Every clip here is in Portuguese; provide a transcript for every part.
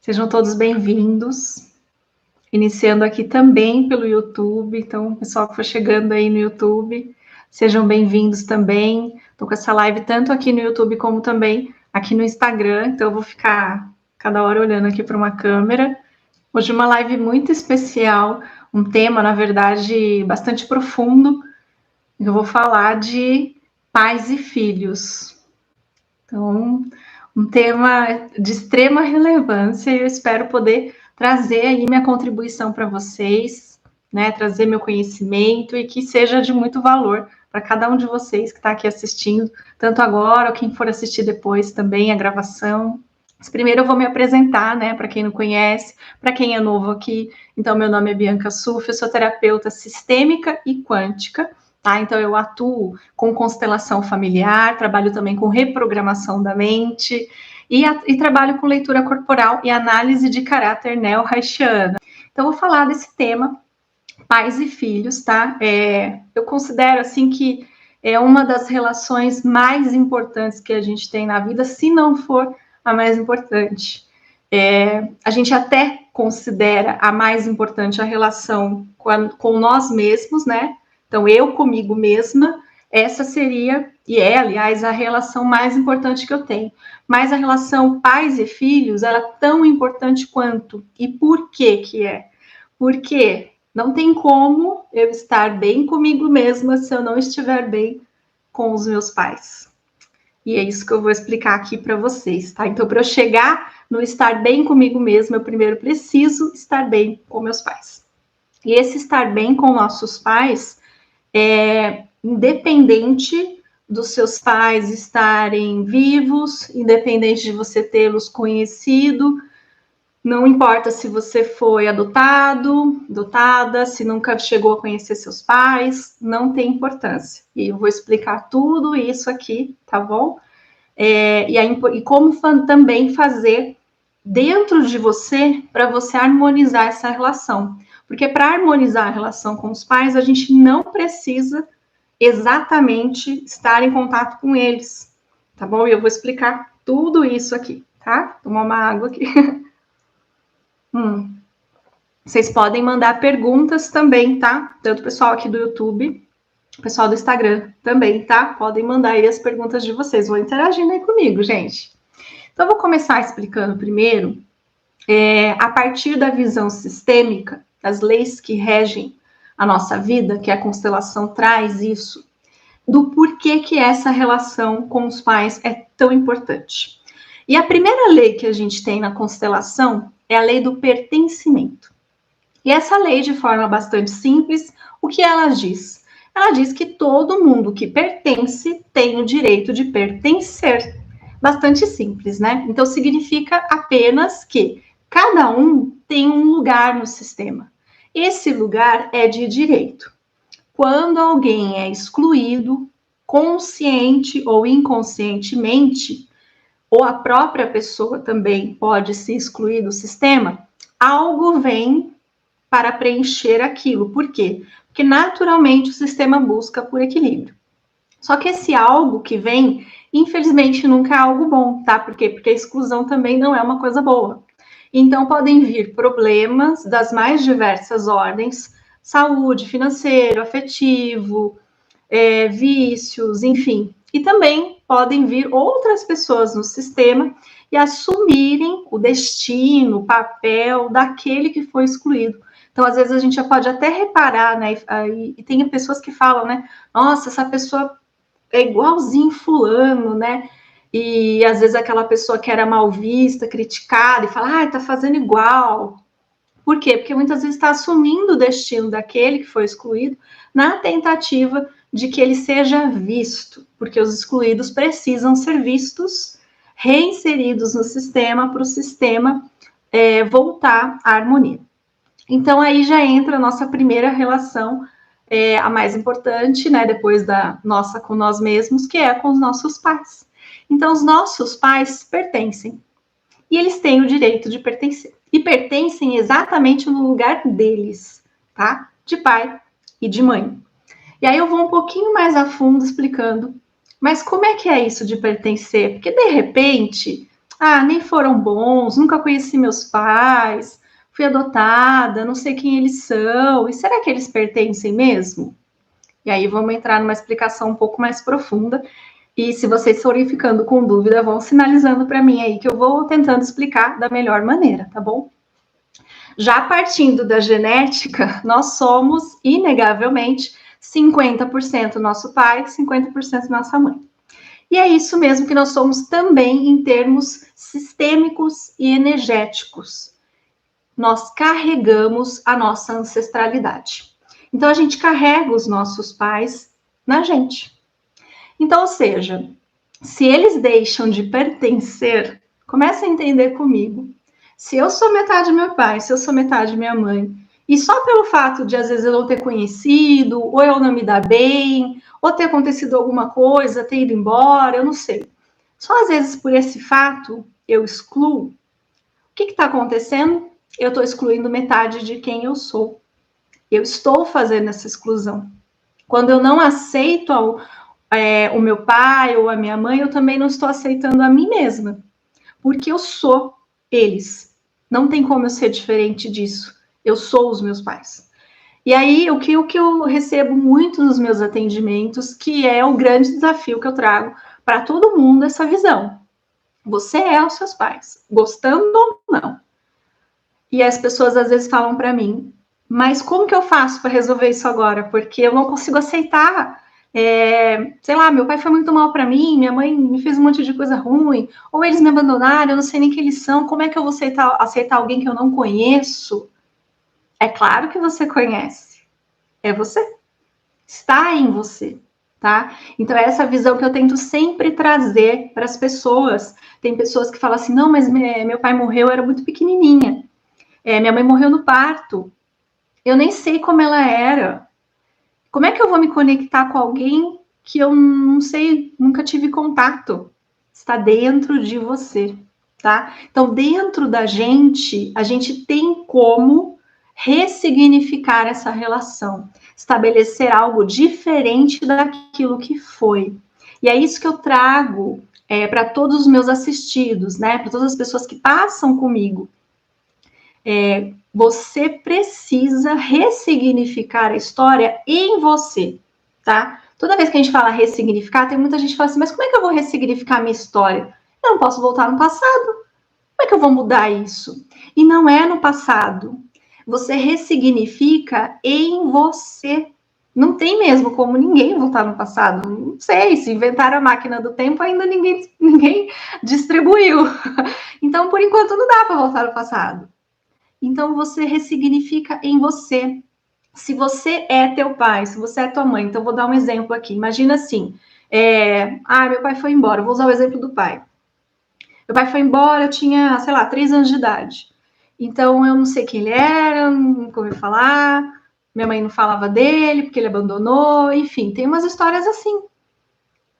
Sejam todos bem-vindos. Iniciando aqui também pelo YouTube, então o pessoal que for chegando aí no YouTube, sejam bem-vindos também. Estou com essa live tanto aqui no YouTube como também aqui no Instagram, então eu vou ficar cada hora olhando aqui para uma câmera. Hoje uma live muito especial, um tema, na verdade, bastante profundo. Eu vou falar de pais e filhos. Então, um tema de extrema relevância e eu espero poder trazer aí minha contribuição para vocês, né? Trazer meu conhecimento e que seja de muito valor para cada um de vocês que está aqui assistindo, tanto agora ou quem for assistir depois também a gravação. Mas primeiro eu vou me apresentar, né? Para quem não conhece, para quem é novo aqui. Então, meu nome é Bianca Suff, eu sou terapeuta sistêmica e quântica. Tá? Então, eu atuo com constelação familiar, trabalho também com reprogramação da mente e trabalho com leitura corporal e análise de caráter neo-haitiana. Então, vou falar desse tema, pais e filhos, tá? Eu considero, assim, que é uma das relações mais importantes que a gente tem na vida, se não for a mais importante. A gente até considera a mais importante a relação com nós mesmos, né? Então, eu comigo mesma, essa seria, e é, aliás, a relação mais importante que eu tenho. Mas a relação pais e filhos, ela é tão importante quanto. E por que é? Porque não tem como eu estar bem comigo mesma se eu não estiver bem com os meus pais. E é isso que eu vou explicar aqui para vocês, tá? Então, para eu chegar no estar bem comigo mesma, eu primeiro preciso estar bem com meus pais. E esse estar bem com nossos pais independente dos seus pais estarem vivos, independente de você tê-los conhecido, não importa se você foi adotado, adotada, se nunca chegou a conhecer seus pais, não tem importância. E eu vou explicar tudo isso aqui, tá bom? E como também fazer dentro de você para você harmonizar essa relação. Porque para harmonizar a relação com os pais, a gente não precisa exatamente estar em contato com eles, tá bom? E eu vou explicar tudo isso aqui, tá? Tomar uma água aqui. Vocês podem mandar perguntas também, tá? Tanto o pessoal aqui do YouTube, o pessoal do Instagram também, tá? Podem mandar aí as perguntas de vocês. Vão interagindo aí comigo, gente. Então, eu vou começar explicando primeiro, a partir da visão sistêmica, das leis que regem a nossa vida, que a constelação traz isso, do porquê que essa relação com os pais é tão importante. E a primeira lei que a gente tem na constelação é a lei do pertencimento. E essa lei, de forma bastante simples, o que ela diz? Ela diz que todo mundo que pertence tem o direito de pertencer. Bastante simples, né? Então, significa apenas que cada um tem um lugar no sistema. Esse lugar é de direito. Quando alguém é excluído, consciente ou inconscientemente, ou a própria pessoa também pode se excluir do sistema, algo vem para preencher aquilo. Por quê? Porque naturalmente o sistema busca por equilíbrio. Só que esse algo que vem, infelizmente, nunca é algo bom, tá? Por quê? Porque a exclusão também não é uma coisa boa. Então, podem vir problemas das mais diversas ordens, saúde, financeiro, afetivo, vícios, enfim. E também podem vir outras pessoas no sistema e assumirem o destino, o papel daquele que foi excluído. Então, às vezes, a gente já pode até reparar, né? E tem pessoas que falam, né? Nossa, essa pessoa é igualzinho fulano, né? E às vezes aquela pessoa que era mal vista, criticada, e fala, tá fazendo igual. Por quê? Porque muitas vezes está assumindo o destino daquele que foi excluído na tentativa de que ele seja visto, porque os excluídos precisam ser vistos, reinseridos no sistema, para o sistema voltar à harmonia. Então, aí já entra a nossa primeira relação, a mais importante, né, depois da nossa com nós mesmos, que é com os nossos pais. Então, os nossos pais pertencem, e eles têm o direito de pertencer. E pertencem exatamente no lugar deles, tá? De pai e de mãe. E aí eu vou um pouquinho mais a fundo explicando, mas como é que é isso de pertencer? Porque, de repente, nem foram bons, nunca conheci meus pais, fui adotada, não sei quem eles são, e será que eles pertencem mesmo? E aí vamos entrar numa explicação um pouco mais profunda, e se vocês forem ficando com dúvida, vão sinalizando para mim aí, que eu vou tentando explicar da melhor maneira, tá bom? Já partindo da genética, nós somos, inegavelmente, 50% nosso pai, 50% nossa mãe. E é isso mesmo que nós somos também em termos sistêmicos e energéticos. Nós carregamos a nossa ancestralidade. Então, a gente carrega os nossos pais na gente. Então, ou seja, se eles deixam de pertencer, comece a entender comigo. Se eu sou metade meu pai, se eu sou metade minha mãe, e só pelo fato de, às vezes, eu não ter conhecido, ou eu não me dar bem, ou ter acontecido alguma coisa, ter ido embora, eu não sei. Só, às vezes, por esse fato, eu excluo. O que está acontecendo? Eu estou excluindo metade de quem eu sou. Eu estou fazendo essa exclusão. Quando eu não aceito o meu pai ou a minha mãe, eu também não estou aceitando a mim mesma. Porque eu sou eles. Não tem como eu ser diferente disso. Eu sou os meus pais. E aí, o que eu recebo muito nos meus atendimentos, que é o grande desafio que eu trago para todo mundo, essa visão. Você é os seus pais, gostando ou não. E as pessoas às vezes falam para mim, mas como que eu faço para resolver isso agora? Porque eu não consigo aceitar. Sei lá, meu pai foi muito mal para mim, minha mãe me fez um monte de coisa ruim, ou eles me abandonaram, eu não sei nem quem eles são, como é que eu vou aceitar alguém que eu não conheço? É claro que você conhece, é você, está em você, tá? Então é essa visão que eu tento sempre trazer para as pessoas. Tem pessoas que falam assim, não, mas meu pai morreu, eu era muito pequenininha, minha mãe morreu no parto, eu nem sei como ela era. Como é que eu vou me conectar com alguém que eu não sei, nunca tive contato? Está dentro de você, tá? Então, dentro da gente, a gente tem como ressignificar essa relação, estabelecer algo diferente daquilo que foi. E é isso que eu trago para todos os meus assistidos, né? Para todas as pessoas que passam comigo. Você precisa ressignificar a história em você, tá? Toda vez que a gente fala ressignificar, tem muita gente que fala assim, mas como é que eu vou ressignificar a minha história? Eu não posso voltar no passado. Como é que eu vou mudar isso? E não é no passado. Você ressignifica em você. Não tem mesmo como ninguém voltar no passado. Não sei, se inventaram a máquina do tempo, ainda ninguém distribuiu. Então, por enquanto, não dá para voltar no passado. Então, você ressignifica em você. Se você é teu pai, se você é tua mãe, então vou dar um exemplo aqui. Imagina assim, meu pai foi embora, vou usar o exemplo do pai. Meu pai foi embora, eu tinha, sei lá, 3 anos de idade. Então, eu não sei quem ele era, nunca ouvi falar, minha mãe não falava dele, porque ele abandonou, enfim, tem umas histórias assim.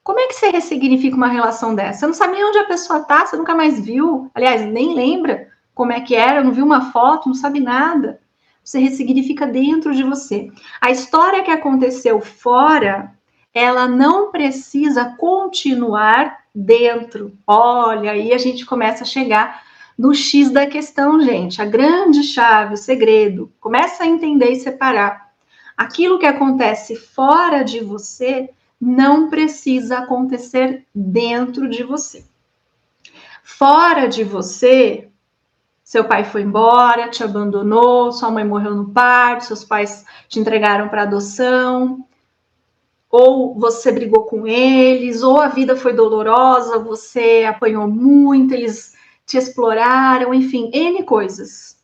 Como é que você ressignifica uma relação dessa? Você não sabe nem onde a pessoa tá, você nunca mais viu, aliás, nem lembra como é que era, não viu uma foto, não sabe nada. Você ressignifica dentro de você. A história que aconteceu fora, ela não precisa continuar dentro. Olha, aí a gente começa a chegar no X da questão, gente. A grande chave, o segredo. Começa a entender e separar. Aquilo que acontece fora de você não precisa acontecer dentro de você. Fora de você, seu pai foi embora, te abandonou, sua mãe morreu no parto, seus pais te entregaram para adoção, ou você brigou com eles, ou a vida foi dolorosa, você apanhou muito, eles te exploraram, enfim, N coisas.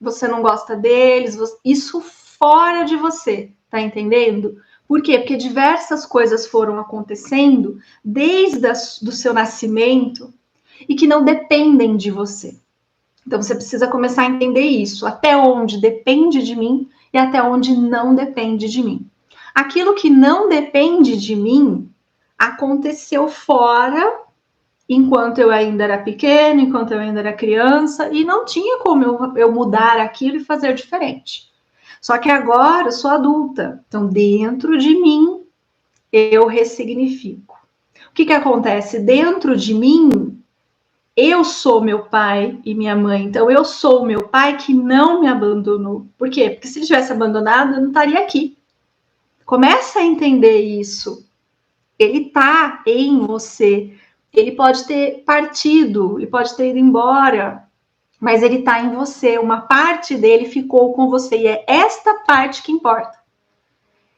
Você não gosta deles, isso fora de você, tá entendendo? Por quê? Porque diversas coisas foram acontecendo desde o seu nascimento e que não dependem de você. Então, você precisa começar a entender isso, até onde depende de mim e até onde não depende de mim. Aquilo que não depende de mim aconteceu fora, enquanto eu ainda era pequeno, enquanto eu ainda era criança, e não tinha como eu mudar aquilo e fazer diferente. Só que agora eu sou adulta, então dentro de mim eu ressignifico. O que acontece? Dentro de mim Eu sou meu pai e minha mãe, então eu sou o meu pai que não me abandonou. Por quê? Porque se ele tivesse abandonado, eu não estaria aqui. Começa a entender isso. Ele está em você. Ele pode ter partido, ele pode ter ido embora, mas ele está em você. Uma parte dele ficou com você e é esta parte que importa.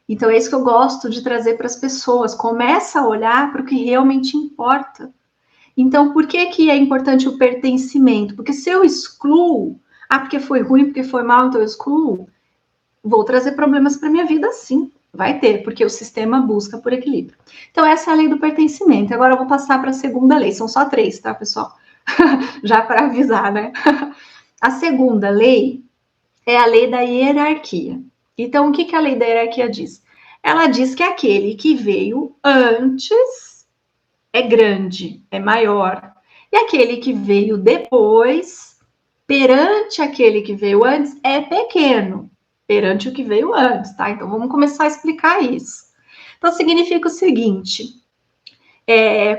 Então é isso que eu gosto de trazer para as pessoas. Começa a olhar para o que realmente importa. Então, por que é importante o pertencimento? Porque se eu excluo, porque foi ruim, porque foi mal, então eu excluo, vou trazer problemas para minha vida, sim. Vai ter, porque o sistema busca por equilíbrio. Então, essa é a lei do pertencimento. Agora eu vou passar para a segunda lei. São só 3, tá, pessoal? Já para avisar, né? A segunda lei é a lei da hierarquia. Então, o que a lei da hierarquia diz? Ela diz que aquele que veio antes é grande, é maior. E aquele que veio depois, perante aquele que veio antes, é pequeno, perante o que veio antes, tá? Então vamos começar a explicar isso. Então significa o seguinte: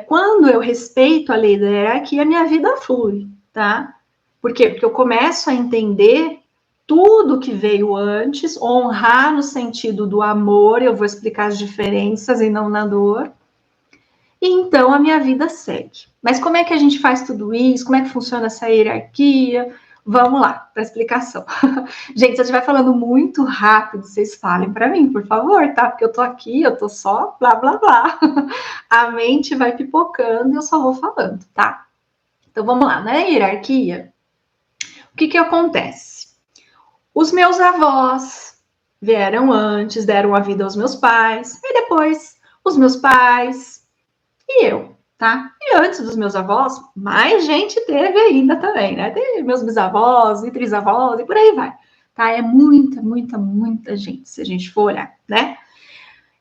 quando eu respeito a lei da hierarquia, minha vida flui, tá? Por quê? Porque eu começo a entender tudo que veio antes, honrar no sentido do amor, eu vou explicar as diferenças e não na dor. E então a minha vida segue. Mas como é que a gente faz tudo isso? Como é que funciona essa hierarquia? Vamos lá, para a explicação. Gente, se eu estiver falando muito rápido, vocês falem para mim, por favor, tá? Porque eu tô aqui, eu tô só blá, blá, blá. A mente vai pipocando e eu só vou falando, tá? Então vamos lá, na hierarquia, o que acontece? Os meus avós vieram antes, deram a vida aos meus pais, e depois os meus pais, e eu, tá? E antes dos meus avós, mais gente teve ainda também, né? Tem meus bisavós e trisavós e por aí vai, tá? É muita, muita, muita gente, se a gente for olhar, né?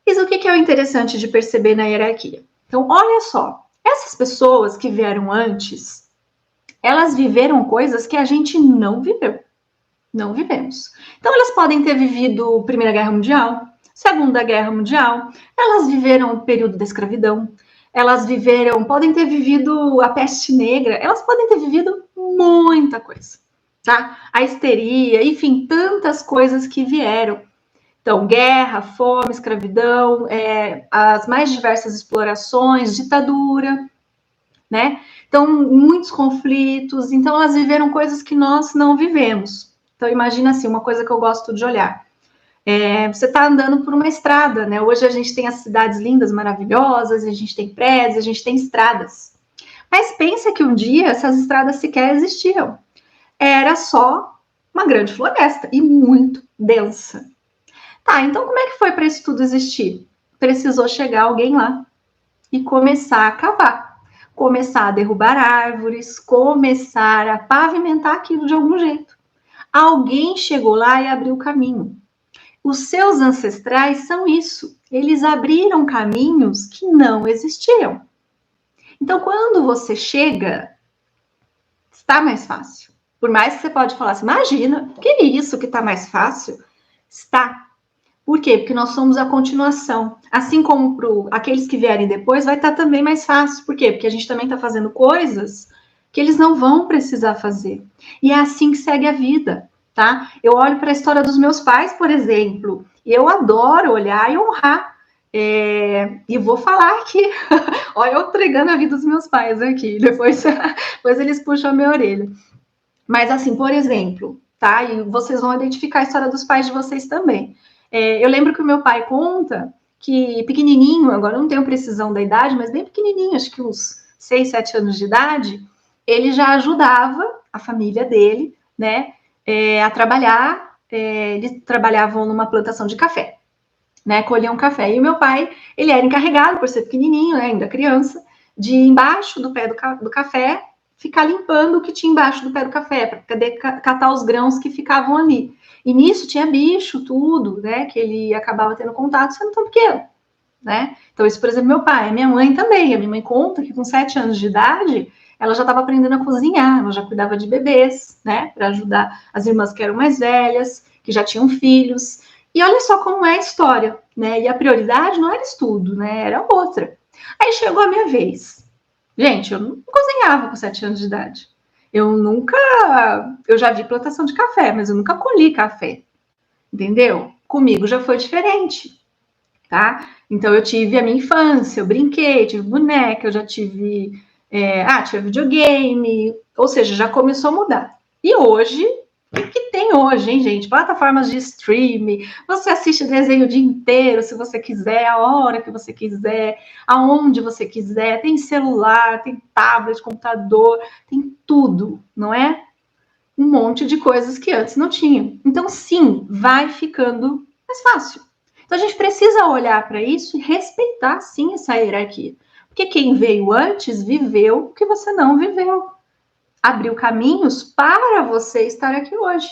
Isso o que é o interessante de perceber na hierarquia? Então, olha só, essas pessoas que vieram antes, elas viveram coisas que a gente não viveu. Não vivemos. Então, elas podem ter vivido Primeira Guerra Mundial, Segunda Guerra Mundial, elas viveram o período da escravidão, elas viveram, podem ter vivido a peste negra, elas podem ter vivido muita coisa, tá? A histeria, enfim, tantas coisas que vieram. Então, guerra, fome, escravidão, as mais diversas explorações, ditadura, né? Então, muitos conflitos. Então, elas viveram coisas que nós não vivemos. Então, imagina assim, uma coisa que eu gosto de olhar. Você está andando por uma estrada, né? Hoje a gente tem as cidades lindas, maravilhosas, a gente tem prédios, a gente tem estradas. Mas pensa que um dia essas estradas sequer existiam. Era só uma grande floresta e muito densa. Tá, então como é que foi para isso tudo existir? Precisou chegar alguém lá e começar a cavar, começar a derrubar árvores, começar a pavimentar aquilo de algum jeito. Alguém chegou lá e abriu o caminho. Os seus ancestrais são isso. Eles abriram caminhos que não existiam. Então, quando você chega, está mais fácil. Por mais que você pode falar assim, imagina, que é isso que está mais fácil? Está. Por quê? Porque nós somos a continuação. Assim como para aqueles que vierem depois, vai estar também mais fácil. Por quê? Porque a gente também está fazendo coisas que eles não vão precisar fazer. E é assim que segue a vida, tá? Eu olho para a história dos meus pais, por exemplo, e eu adoro olhar e honrar. E vou falar aqui, olha, eu entregando a vida dos meus pais aqui, depois eles puxam a minha orelha. Mas assim, por exemplo, tá? E vocês vão identificar a história dos pais de vocês também. Eu lembro que o meu pai conta que pequenininho, agora eu não tenho precisão da idade, mas bem pequenininho, acho que uns 6, 7 anos de idade, ele já ajudava a família dele, né, a trabalhar. Eles trabalhavam numa plantação de café, né, colhiam café. E o meu pai, ele era encarregado, por ser pequenininho, né, ainda criança, de embaixo do pé do café, ficar limpando o que tinha embaixo do pé do café, para poder catar os grãos que ficavam ali. E nisso tinha bicho, tudo, né, que ele acabava tendo contato sendo tão pequeno, né? Então, isso, por exemplo, meu pai, minha mãe também. A minha mãe conta que com 7 anos de idade, ela já estava aprendendo a cozinhar, ela já cuidava de bebês, né, para ajudar as irmãs que eram mais velhas, que já tinham filhos. E olha só como é a história, né? E a prioridade não era estudo, né? Era outra. Aí chegou a minha vez. Gente, eu não cozinhava com 7 anos de idade. Eu já vi plantação de café, mas eu nunca colhi café, entendeu? Comigo já foi diferente, tá? Então eu tive a minha infância, eu brinquei, tive boneca, eu já tive, tive videogame, ou seja, já começou a mudar. E hoje, o que tem hoje, hein, gente? Plataformas de streaming, você assiste desenho o dia inteiro, se você quiser, a hora que você quiser, aonde você quiser, tem celular, tem tablet, computador, tem tudo, não é? Um monte de coisas que antes não tinha. Então, sim, vai ficando mais fácil. Então, a gente precisa olhar para isso e respeitar, sim, essa hierarquia. Porque quem veio antes viveu o que você não viveu. Abriu caminhos para você estar aqui hoje.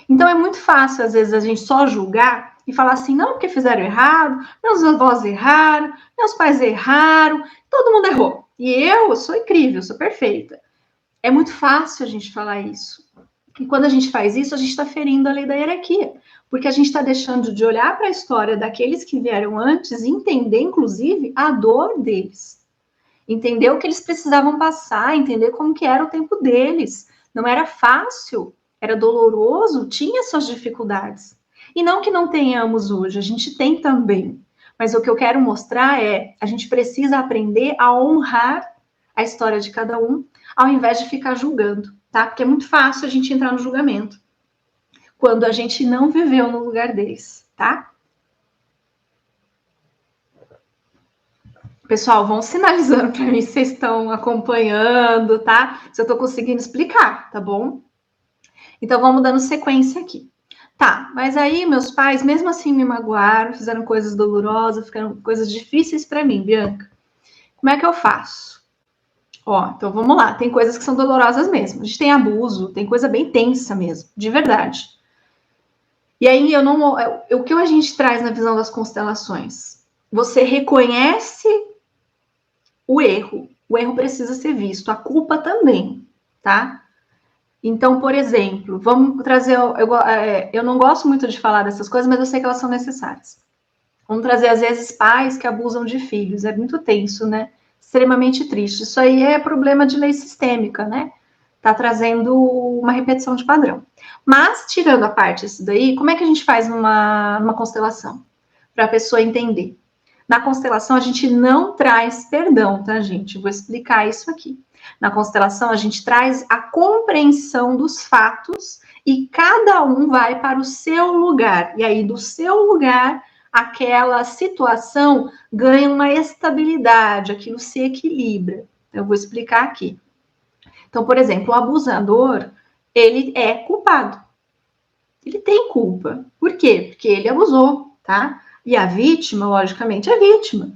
Então, é muito fácil, às vezes, a gente só julgar e falar assim, não, porque fizeram errado, meus avós erraram, meus pais erraram, todo mundo errou. E eu sou incrível, sou perfeita. É muito fácil a gente falar isso. E quando a gente faz isso, a gente está ferindo a lei da hierarquia, porque a gente está deixando de olhar para a história daqueles que vieram antes e entender, inclusive, a dor deles. Entender o que eles precisavam passar, entender como que era o tempo deles. Não era fácil, era doloroso, tinha suas dificuldades. E não que não tenhamos hoje, a gente tem também. Mas o que eu quero mostrar é, a gente precisa aprender a honrar a história de cada um, ao invés de ficar julgando, tá? Porque é muito fácil a gente entrar no julgamento quando a gente não viveu no lugar deles, tá? Pessoal, vão sinalizando para mim se vocês estão acompanhando, tá? Se eu estou conseguindo explicar, tá bom? Então vamos dando sequência aqui. Tá, mas aí meus pais, mesmo assim, me magoaram, fizeram coisas dolorosas, ficaram coisas difíceis para mim, Bianca. Como é que eu faço? Ó, então vamos lá. Tem coisas que são dolorosas mesmo. A gente tem abuso, tem coisa bem tensa mesmo, de verdade. E aí eu não. O que a gente traz na visão das constelações? Você reconhece o erro precisa ser visto, a culpa também, tá? Então, por exemplo, vamos trazer. Eu não gosto muito de falar dessas coisas, mas eu sei que elas são necessárias. Vamos trazer, às vezes, pais que abusam de filhos. É muito tenso, né? Extremamente triste. Isso aí é problema de lei sistêmica, né? Tá trazendo uma repetição de padrão. Mas, tirando a parte disso daí, como é que a gente faz numa constelação? Para a pessoa entender. Na constelação, a gente não traz perdão, tá, gente? Vou explicar isso aqui. Na constelação, a gente traz a compreensão dos fatos e cada um vai para o seu lugar. E aí, do seu lugar, aquela situação ganha uma estabilidade, aquilo se equilibra. Eu vou explicar aqui. Então, por exemplo, o abusador, ele é culpado. Ele tem culpa. Por quê? Porque ele abusou, tá? E a vítima, logicamente, é vítima.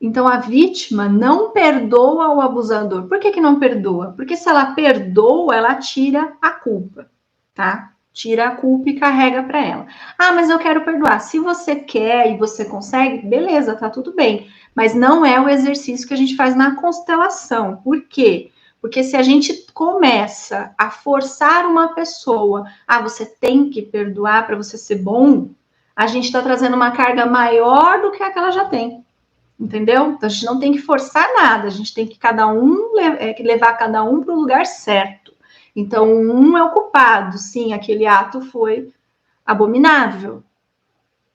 Então, a vítima não perdoa o abusador. Por que não perdoa? Porque se ela perdoa, ela tira a culpa, tá? Tira a culpa e carrega para ela. Ah, mas eu quero perdoar. Se você quer e você consegue, beleza, tá tudo bem. Mas não é o exercício que a gente faz na constelação. Por quê? Porque se a gente começa a forçar uma pessoa, você tem que perdoar para você ser bom, a gente está trazendo uma carga maior do que a que ela já tem. Entendeu? Então a gente não tem que forçar nada, a gente tem que levar cada um para o lugar certo. Então, um é o culpado, sim, aquele ato foi abominável.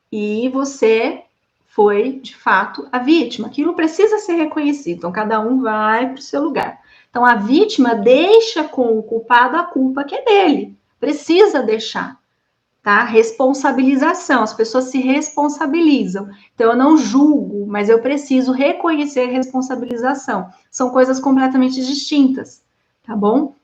E você foi, de fato, a vítima. Aquilo precisa ser reconhecido. Então, cada um vai para o seu lugar. Então, a vítima deixa com o culpado a culpa que é dele. Precisa deixar. Tá? Responsabilização, as pessoas se responsabilizam. Então, eu não julgo, mas eu preciso reconhecer responsabilização. São coisas completamente distintas, tá bom?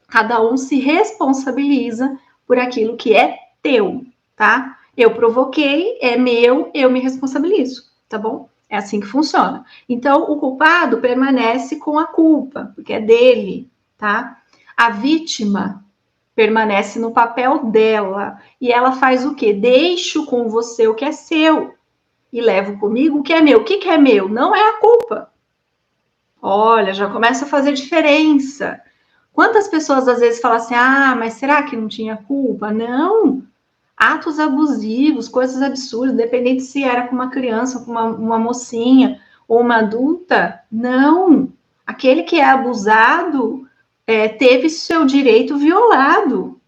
Cada um se responsabiliza por aquilo que é teu, tá? Eu provoquei, é meu, eu me responsabilizo, tá bom? É assim que funciona. Então, o culpado permanece com a culpa, porque é dele, tá? A vítima permanece no papel dela. E ela faz o quê? Deixo com você o que é seu e levo comigo o que é meu. O que é meu? Não é a culpa. Olha, já começa a fazer diferença. Quantas pessoas às vezes falam assim, mas será que não tinha culpa? Não. Atos abusivos, coisas absurdas, independente se era com uma criança, com uma mocinha ou uma adulta, não. Aquele que é abusado teve seu direito violado.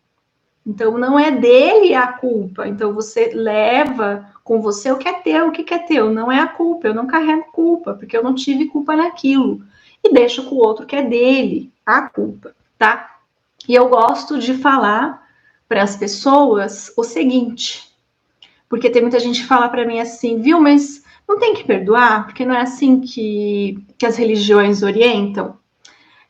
Então, não é dele a culpa. Então, você leva com você o que é teu, o que é teu. Não é a culpa, eu não carrego culpa, porque eu não tive culpa naquilo. E deixo com o outro que é dele a culpa, tá? E eu gosto de falar para as pessoas o seguinte, porque tem muita gente que fala para mim assim, viu, mas não tem que perdoar, porque não é assim que as religiões orientam.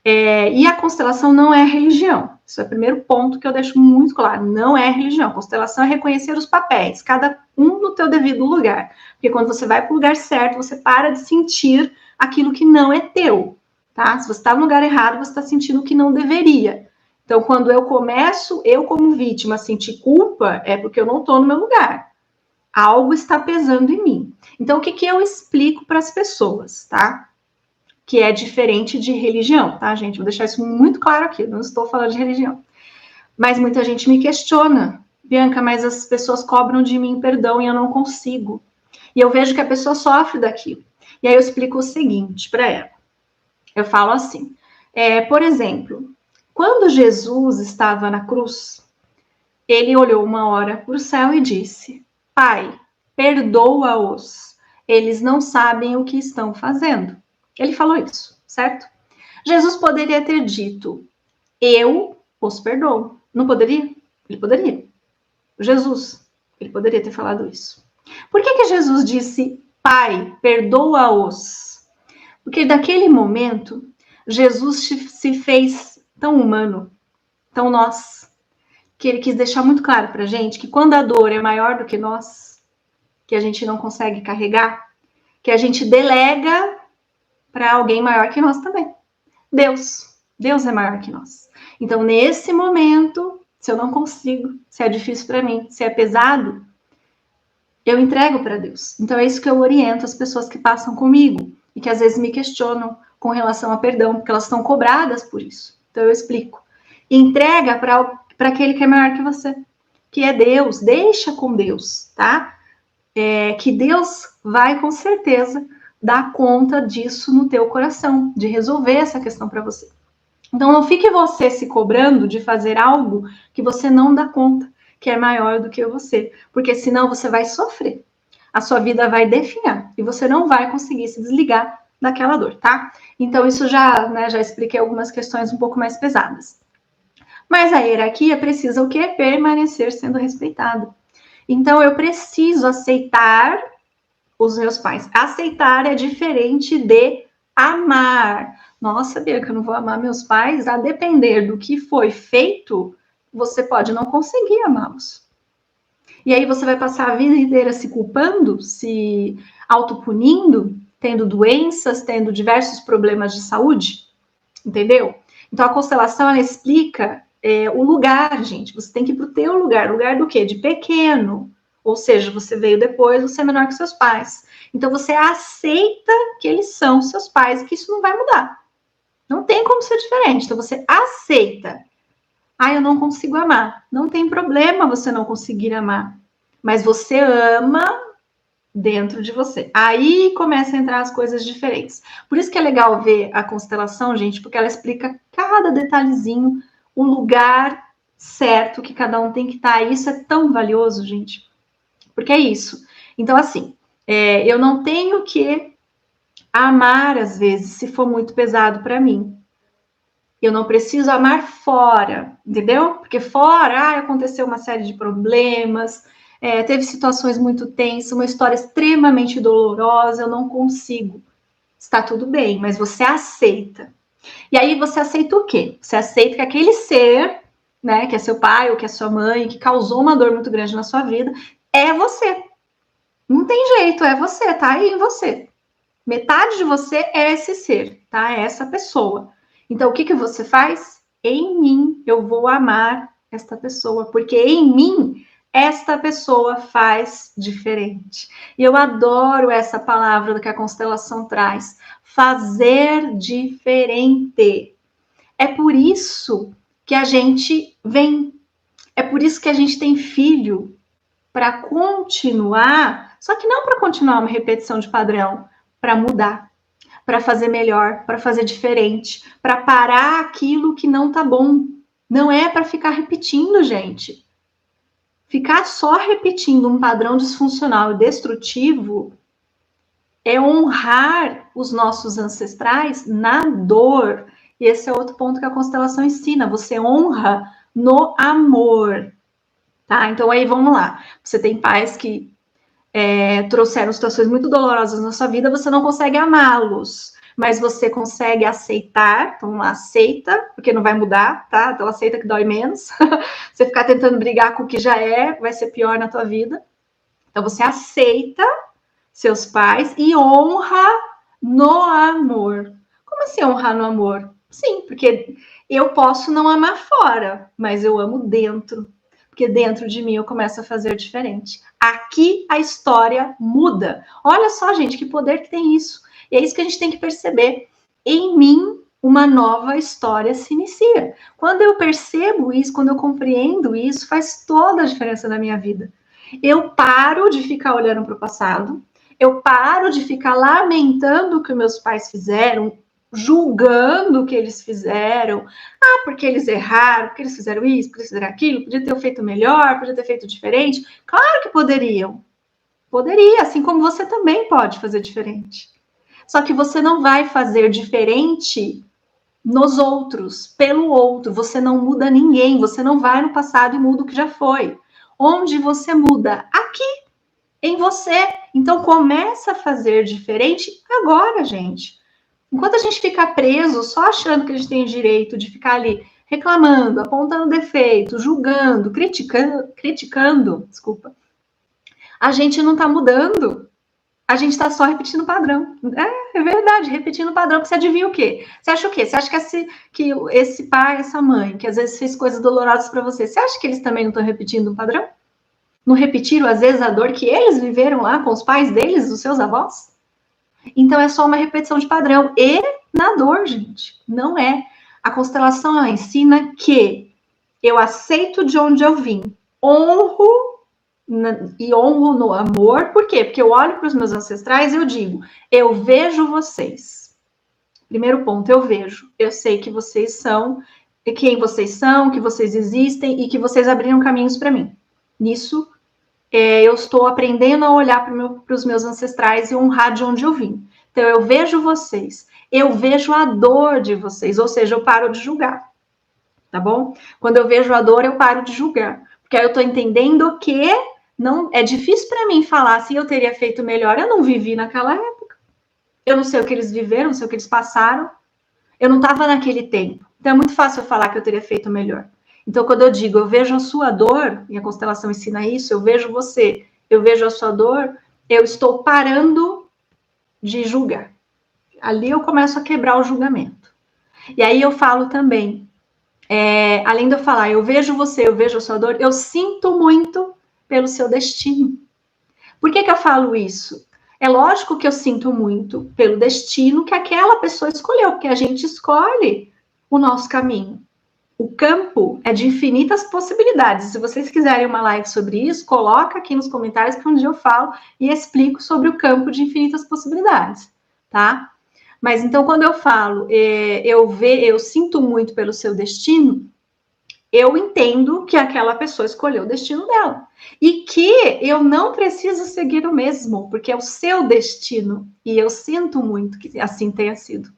E a constelação não é religião. Isso é o primeiro ponto que eu deixo muito claro. Não é religião. Constelação é reconhecer os papéis, cada um no teu devido lugar. Porque quando você vai para o lugar certo, você para de sentir aquilo que não é teu. Tá? Se você está no lugar errado, você está sentindo o que não deveria. Então, quando eu começo, eu como vítima, a sentir culpa, é porque eu não estou no meu lugar. Algo está pesando em mim. Então, o que eu explico para as pessoas, tá? Que é diferente de religião, tá, gente? Vou deixar isso muito claro aqui, não estou falando de religião. Mas muita gente me questiona, Bianca, mas as pessoas cobram de mim perdão e eu não consigo. E eu vejo que a pessoa sofre daquilo. E aí eu explico o seguinte para ela. Eu falo assim, por exemplo, quando Jesus estava na cruz, ele olhou uma hora para o céu e disse, Pai, perdoa-os, eles não sabem o que estão fazendo. Ele falou isso, certo? Jesus poderia ter dito, eu os perdoo. Não poderia? Ele poderia. Jesus, ele poderia ter falado isso. Por que Jesus disse, Pai, perdoa-os? Porque naquele momento, Jesus se fez tão humano, tão nós, que ele quis deixar muito claro pra gente que quando a dor é maior do que nós, que a gente não consegue carregar, que a gente delega para alguém maior que nós também. Deus. Deus é maior que nós. Então, nesse momento, se eu não consigo, se é difícil para mim, se é pesado, eu entrego para Deus. Então, é isso que eu oriento as pessoas que passam comigo e que às vezes me questionam com relação a perdão, porque elas estão cobradas por isso. Então, eu explico. Entrega para aquele que é maior que você, que é Deus. Deixa com Deus, tá? Que Deus vai, com certeza, dar conta disso no teu coração, de resolver essa questão para você. Então, não fique você se cobrando de fazer algo que você não dá conta, que é maior do que você, porque senão você vai sofrer. A sua vida vai definhar e você não vai conseguir se desligar daquela dor, tá? Então, isso já expliquei algumas questões um pouco mais pesadas. Mas a hierarquia precisa o quê? Permanecer sendo respeitada. Então, eu preciso aceitar os meus pais. Aceitar é diferente de amar. Nossa, Bianca, eu não vou amar meus pais. A depender do que foi feito, você pode não conseguir amá-los. E aí você vai passar a vida inteira se culpando, se autopunindo, tendo doenças, tendo diversos problemas de saúde, entendeu? Então a constelação, ela explica o lugar, gente. Você tem que ir para o teu lugar. Lugar do quê? De pequeno. Ou seja, você veio depois, você é menor que seus pais. Então, você aceita que eles são seus pais e que isso não vai mudar. Não tem como ser diferente. Então, você aceita. Eu não consigo amar. Não tem problema você não conseguir amar. Mas você ama dentro de você. Aí começa a entrar as coisas diferentes. Por isso que é legal ver a constelação, gente, porque ela explica cada detalhezinho, o lugar certo que cada um tem que estar. E isso é tão valioso, gente. Porque é isso. Então, assim, eu não tenho que amar, às vezes, se for muito pesado para mim. Eu não preciso amar fora, entendeu? Porque fora, aconteceu uma série de problemas, teve situações muito tensas, uma história extremamente dolorosa, eu não consigo. Está tudo bem, mas você aceita. E aí você aceita o quê? Você aceita que aquele ser, né, que é seu pai ou que é sua mãe, que causou uma dor muito grande na sua vida, é você. Não tem jeito, é você, tá aí em você. Metade de você é esse ser, tá? É essa pessoa. Então, o que você faz? Em mim, eu vou amar esta pessoa, porque em mim, esta pessoa faz diferente. E eu adoro essa palavra que a constelação traz. Fazer diferente. É por isso que a gente vem. É por isso que a gente tem filho, para continuar, só que não para continuar uma repetição de padrão, para mudar, para fazer melhor, para fazer diferente, para parar aquilo que não tá bom. Não é para ficar repetindo, gente. Ficar só repetindo um padrão disfuncional e destrutivo é honrar os nossos ancestrais na dor. E esse é outro ponto que a constelação ensina. Você honra no amor. Tá? Então aí vamos lá. Você tem pais que trouxeram situações muito dolorosas na sua vida, você não consegue amá-los, mas você consegue aceitar. Então aceita, porque não vai mudar, tá? Então aceita que dói menos. Você ficar tentando brigar com o que já vai ser pior na tua vida. Então você aceita seus pais e honra no amor. Como assim honrar no amor? Sim, porque eu posso não amar fora, mas eu amo dentro. Porque dentro de mim eu começo a fazer diferente. Aqui a história muda. Olha só, gente, que poder que tem isso. E é isso que a gente tem que perceber. Em mim, uma nova história se inicia. Quando eu percebo isso, quando eu compreendo isso, faz toda a diferença na minha vida. Eu paro de ficar olhando para o passado, eu paro de ficar lamentando o que meus pais fizeram, julgando o que eles fizeram. Ah, porque eles erraram, porque eles fizeram isso, porque eles fizeram aquilo, podia ter feito melhor, podia ter feito diferente. Claro que poderiam. Poderia, assim como você também pode fazer diferente. Só que você não vai fazer diferente nos outros, pelo outro. Você não muda ninguém, você não vai no passado e muda o que já foi. Onde você muda? Aqui, em você. Então começa a fazer diferente agora, gente. Enquanto a gente fica preso só achando que a gente tem o direito de ficar ali reclamando, apontando defeito, julgando, criticando, desculpa, a gente não está mudando. A gente está só repetindo o padrão. É verdade, repetindo o padrão. Você adivinha o quê? Você acha o quê? Você acha que esse pai, essa mãe, que às vezes fez coisas dolorosas para você, você acha que eles também não estão repetindo um padrão? Não repetiram, às vezes, a dor que eles viveram lá com os pais deles, os seus avós? Então, é só uma repetição de padrão. E na dor, gente, não é. A constelação, ela ensina que eu aceito de onde eu vim, honro e honro no amor. Por quê? Porque eu olho para os meus ancestrais e eu digo, eu vejo vocês. Primeiro ponto, eu vejo. Eu sei que vocês são, quem vocês são, que vocês existem e que vocês abriram caminhos para mim. Nisso, eu estou aprendendo a olhar para os meus ancestrais e honrar de onde eu vim. Então, eu vejo vocês, eu vejo a dor de vocês, ou seja, eu paro de julgar, tá bom? Quando eu vejo a dor, eu paro de julgar, porque aí eu estou entendendo que não é difícil para mim falar se eu teria feito melhor. Eu não vivi naquela época, eu não sei o que eles viveram, não sei o que eles passaram, eu não estava naquele tempo. Então, é muito fácil eu falar que eu teria feito melhor. Então, quando eu digo, eu vejo a sua dor, e a constelação ensina isso, eu vejo você, eu vejo a sua dor, eu estou parando de julgar. Ali eu começo a quebrar o julgamento. E aí eu falo também, além de eu falar, eu vejo você, eu vejo a sua dor, eu sinto muito pelo seu destino. Por que eu falo isso? É lógico que eu sinto muito pelo destino que aquela pessoa escolheu, porque a gente escolhe o nosso caminho. O campo é de infinitas possibilidades. Se vocês quiserem uma live sobre isso, coloca aqui nos comentários que um dia eu falo e explico sobre o campo de infinitas possibilidades, tá? Mas então, quando eu falo, eu sinto muito pelo seu destino, eu entendo que aquela pessoa escolheu o destino dela. E que eu não preciso seguir o mesmo, porque é o seu destino. E eu sinto muito que assim tenha sido.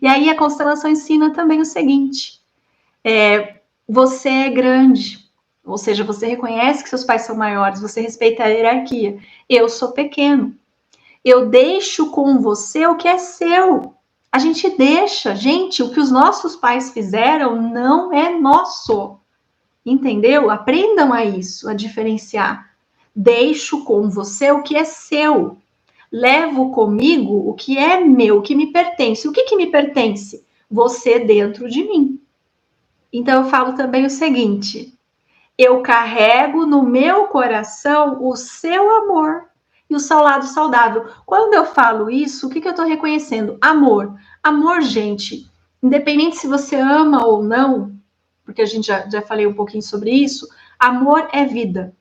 E aí a constelação ensina também o seguinte: você é grande, ou seja, você reconhece que seus pais são maiores, você respeita a hierarquia. Eu sou pequeno. Eu deixo com você o que é seu. A gente deixa, gente, o que os nossos pais fizeram não é nosso. Entendeu? Aprendam a isso, a diferenciar. Deixo com você o que é seu. Levo comigo o que é meu, o que me pertence. O que me pertence? Você dentro de mim. Então, eu falo também o seguinte: eu carrego no meu coração o seu amor e o seu lado saudável. Quando eu falo isso, o que eu estou reconhecendo? Amor. Amor, gente, independente se você ama ou não, porque a gente já falei um pouquinho sobre isso, amor é vida.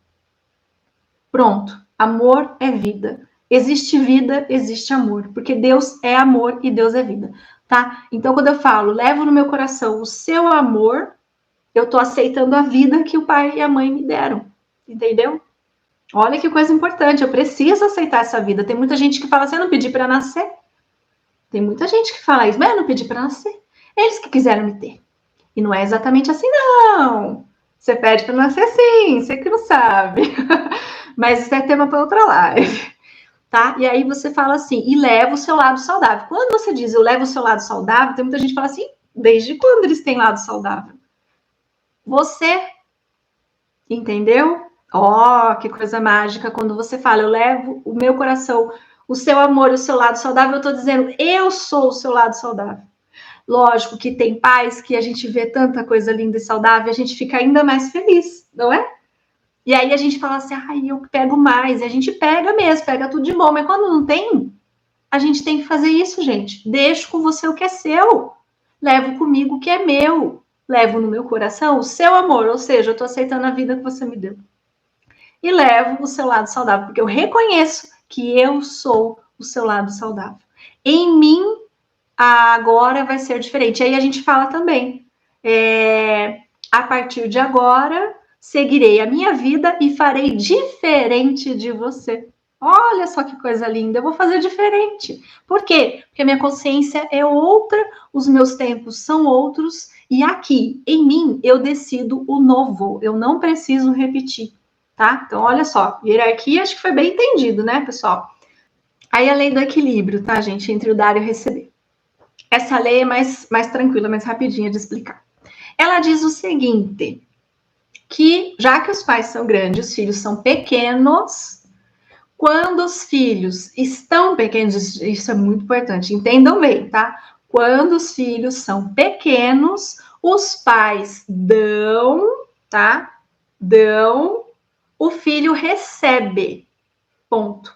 Pronto. Amor é vida. Existe vida, existe amor, porque Deus é amor e Deus é vida, tá? Então, quando eu falo, levo no meu coração o seu amor, eu tô aceitando a vida que o pai e a mãe me deram, entendeu? Olha que coisa importante, eu preciso aceitar essa vida. Tem muita gente que fala assim, eu não pedi para nascer. Tem muita gente que fala isso, mas eu não pedi para nascer. Eles que quiseram me ter. E não é exatamente assim, não. Você pede para nascer sim, você que não sabe. Mas isso é tema para outra live, tá? E aí você fala assim, e leva o seu lado saudável. Quando você diz eu levo o seu lado saudável, tem muita gente que fala assim, desde quando eles têm lado saudável? Você, entendeu? Ó, que coisa mágica, quando você fala, eu levo o meu coração, o seu amor, o seu lado saudável, eu tô dizendo, eu sou o seu lado saudável. Lógico que tem pais que a gente vê tanta coisa linda e saudável, a gente fica ainda mais feliz, não é? E aí a gente fala assim, ai, eu pego mais, e a gente pega mesmo, pega tudo de bom, mas quando não tem, a gente tem que fazer isso, gente. Deixo com você o que é seu, levo comigo o que é meu, levo no meu coração o seu amor, ou seja, eu tô aceitando a vida que você me deu. E levo o seu lado saudável, porque eu reconheço que eu sou o seu lado saudável. Em mim, agora vai ser diferente. Aí a gente fala também, a partir de agora, seguirei a minha vida e farei diferente de você. Olha só que coisa linda, eu vou fazer diferente. Por quê? Porque a minha consciência é outra, os meus tempos são outros, e aqui, em mim, eu decido o novo, eu não preciso repetir, tá? Então, olha só, hierarquia, acho que foi bem entendido, né, pessoal? Aí a lei do equilíbrio, tá, gente, entre o dar e o receber. Essa lei é mais tranquila, mais rapidinha de explicar. Ela diz o seguinte, que já que os pais são grandes, os filhos são pequenos, quando os filhos estão pequenos, isso é muito importante, entendam bem, tá? Quando os filhos são pequenos, os pais dão, tá? Dão, o filho recebe. Ponto.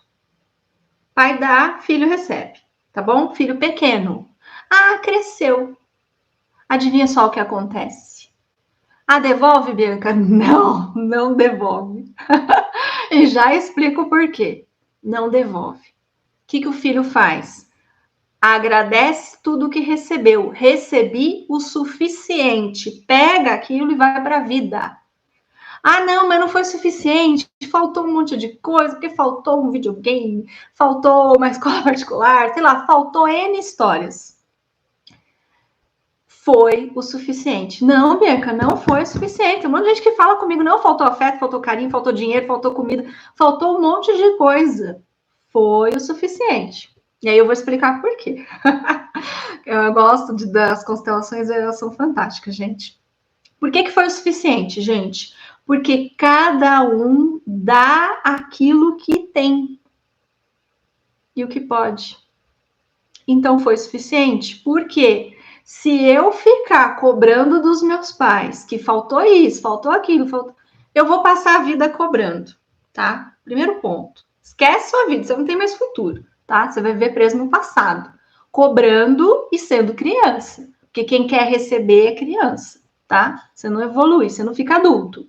Pai dá, filho recebe, tá bom? Filho pequeno. Ah, cresceu. Adivinha só o que acontece? Ah, devolve, Bianca? Não, não devolve. E já explico por quê. Não devolve. O que o filho faz? Agradece tudo que recebeu. Recebi o suficiente. Pega aquilo e vai para a vida. Ah, não, mas não foi suficiente. Faltou um monte de coisa, porque faltou um videogame, faltou uma escola particular, sei lá, faltou N histórias. Foi o suficiente. Não, Bianca, não foi o suficiente. Um monte de gente que fala comigo, não, faltou afeto, faltou carinho, faltou dinheiro, faltou comida, faltou um monte de coisa. Foi o suficiente. E aí eu vou explicar por quê. Eu gosto das constelações, elas são fantásticas, gente. Por que foi o suficiente, gente? Porque cada um dá aquilo que tem e o que pode. Então foi suficiente. Por quê? Se eu ficar cobrando dos meus pais que faltou isso, faltou aquilo, eu vou passar a vida cobrando, tá? Primeiro ponto. Esquece sua vida, você não tem mais futuro, tá? Você vai viver preso no passado, cobrando e sendo criança. Porque quem quer receber é criança, tá? Você não evolui, você não fica adulto.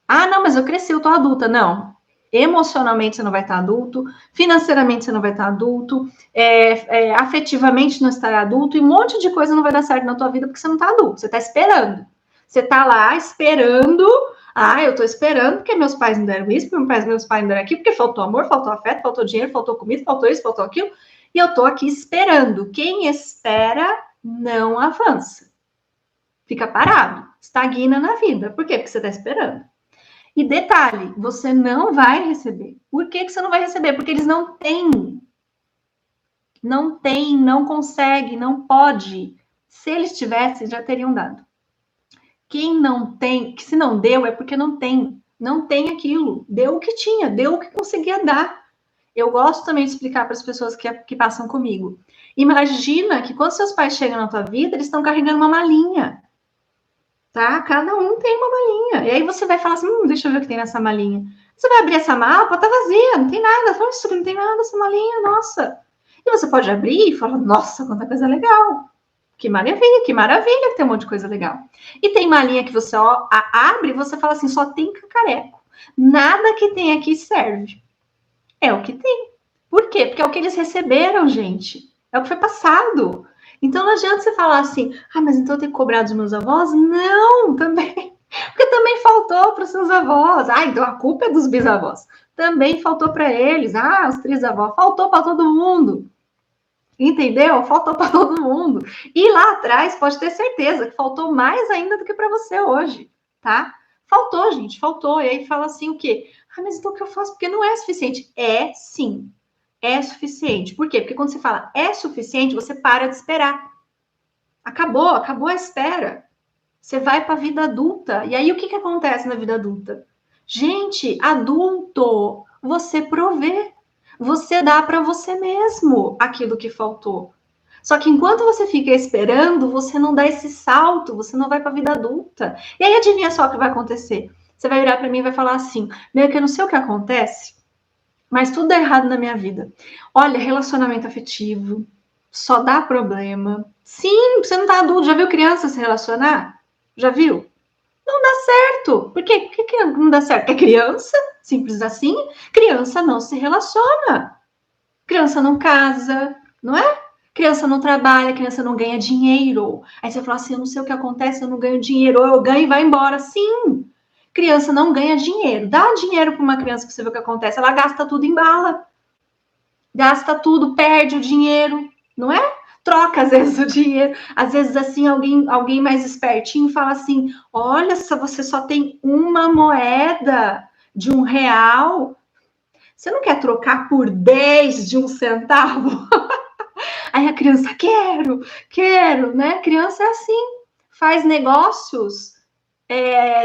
Ah, não, mas eu cresci, eu tô adulta. Não. Emocionalmente você não vai estar adulto, financeiramente você não vai estar adulto, afetivamente não estará adulto, e um monte de coisa não vai dar certo na tua vida porque você não está adulto, você está esperando. Você está lá esperando, eu estou esperando porque meus pais me deram isso, porque meus pais me deram aquilo, porque faltou amor, faltou afeto, faltou dinheiro, faltou comida, faltou isso, faltou aquilo, e eu estou aqui esperando. Quem espera não avança. Fica parado, estagna na vida. Por quê? Porque você está esperando. E detalhe, você não vai receber. Por que você não vai receber? Porque eles não têm. Não tem, não consegue, não pode. Se eles tivessem, já teriam dado. Quem não tem, que se não deu, é porque não tem. Não tem aquilo. Deu o que tinha, deu o que conseguia dar. Eu gosto também de explicar para as pessoas que passam comigo. Imagina que quando seus pais chegam na tua vida, eles estão carregando uma malinha. Tá? Cada um tem uma malinha. E aí você vai falar assim, deixa eu ver o que tem nessa malinha. Você vai abrir essa mala, tá vazia, não tem nada. Fala, isso não tem nada, essa malinha, nossa. E você pode abrir e falar, nossa, quanta coisa legal. Que maravilha que tem um monte de coisa legal. E tem malinha que você abre e você fala assim, só tem cacareco. Nada que tem aqui serve. É o que tem. Por quê? Porque é o que eles receberam, gente. É o que foi passado. Então não adianta você falar assim, mas então eu tenho que cobrar dos meus avós? Não, também. Porque também faltou para os seus avós. Então a culpa é dos bisavós. Também faltou para eles. Os trisavós. Faltou para todo mundo. Entendeu? Faltou para todo mundo. E lá atrás, pode ter certeza que faltou mais ainda do que para você hoje, tá? Faltou, gente, faltou. E aí fala assim o quê? Mas então o que eu faço? Porque não é suficiente. É sim. É suficiente. Por quê? Porque quando você fala é suficiente, você para de esperar. Acabou a espera. Você vai para a vida adulta. E aí o que acontece na vida adulta? Gente, adulto, você provê. Você dá para você mesmo aquilo que faltou. Só que enquanto você fica esperando, você não dá esse salto, você não vai para a vida adulta. E aí adivinha só o que vai acontecer? Você vai virar para mim e vai falar assim: meio que eu não sei o que acontece, mas tudo dá errado na minha vida. Olha, relacionamento afetivo, só dá problema. Sim, você não tá adulto, já viu criança se relacionar? Já viu? Não dá certo. Por quê? Por que não dá certo? É criança, simples assim. Criança não se relaciona. Criança não casa, não é? Criança não trabalha, criança não ganha dinheiro. Aí você fala assim, eu não sei o que acontece, eu não ganho dinheiro. Ou eu ganho e vai embora. Sim, criança não ganha dinheiro. Dá dinheiro para uma criança para você ver o que acontece. Ela gasta tudo em bala. Gasta tudo, perde o dinheiro, não é? Troca às vezes o dinheiro. Às vezes assim alguém mais espertinho fala assim: olha, se você só tem uma moeda de R$1, você não quer trocar por 10 de 1 centavo? Aí a criança, quero, né? Criança é assim, faz negócios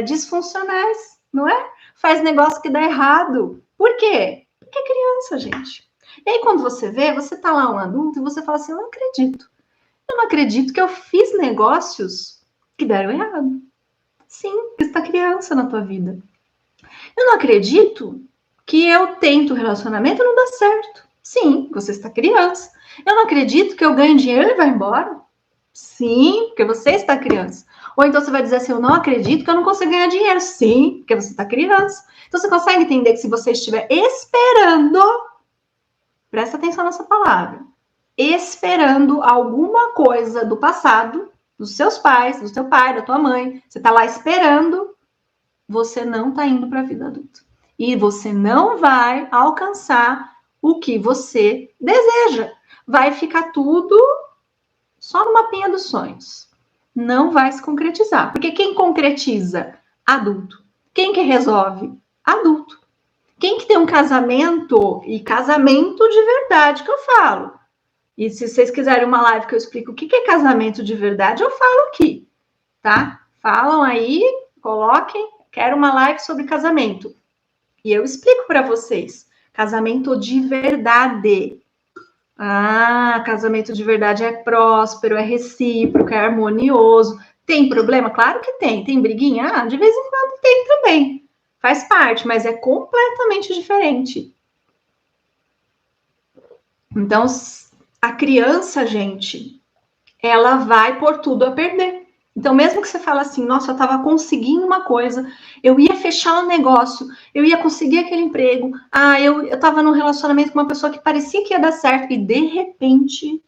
disfuncionais, não é? Faz negócio que dá errado. Por quê? Porque é criança, gente. E aí, quando você vê, você tá lá um adulto e você fala assim, eu não acredito. Eu não acredito que eu fiz negócios que deram errado. Sim, porque você tá criança na tua vida. Eu não acredito que eu tento relacionamento e não dá certo. Sim, você está criança. Eu não acredito que eu ganhe dinheiro e vai embora. Sim, porque você está criança. Ou então você vai dizer assim, eu não acredito que eu não consigo ganhar dinheiro. Sim, porque você está criança. Então você consegue entender que se você estiver esperando, presta atenção nessa palavra, esperando alguma coisa do passado, dos seus pais, do seu pai, da tua mãe, você está lá esperando, você não está indo para a vida adulta. E você não vai alcançar o que você deseja. Vai ficar tudo só no mapinha dos sonhos. Não vai se concretizar. Porque quem concretiza? Adulto. Quem que resolve? Adulto. Quem que tem um casamento, e casamento de verdade que eu falo. E se vocês quiserem uma live que eu explico o que é casamento de verdade, eu falo aqui, tá? Falam aí, coloquem, quero uma live sobre casamento. E eu explico para vocês. Casamento de verdade. Casamento de verdade é próspero, é recíproco, é harmonioso. Tem problema? Claro que tem. Tem briguinha? De vez em quando tem também. Faz parte, mas é completamente diferente. Então, a criança, gente, ela vai por tudo a perder. Então, mesmo que você fale assim, nossa, eu estava conseguindo uma coisa, eu ia fechar um negócio, eu ia conseguir aquele emprego, eu estava num relacionamento com uma pessoa que parecia que ia dar certo, e de repente,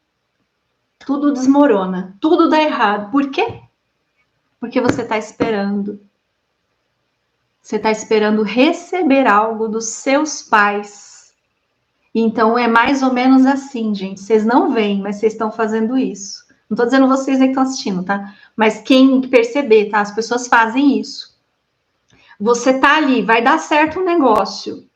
tudo desmorona, tudo dá errado. Por quê? Porque você está esperando. Você está esperando receber algo dos seus pais. Então, é mais ou menos assim, gente. Vocês não veem, mas vocês estão fazendo isso. Não estou dizendo vocês aí que estão assistindo, tá? Mas quem perceber, tá? As pessoas fazem isso. Você tá ali, vai dar certo um negócio.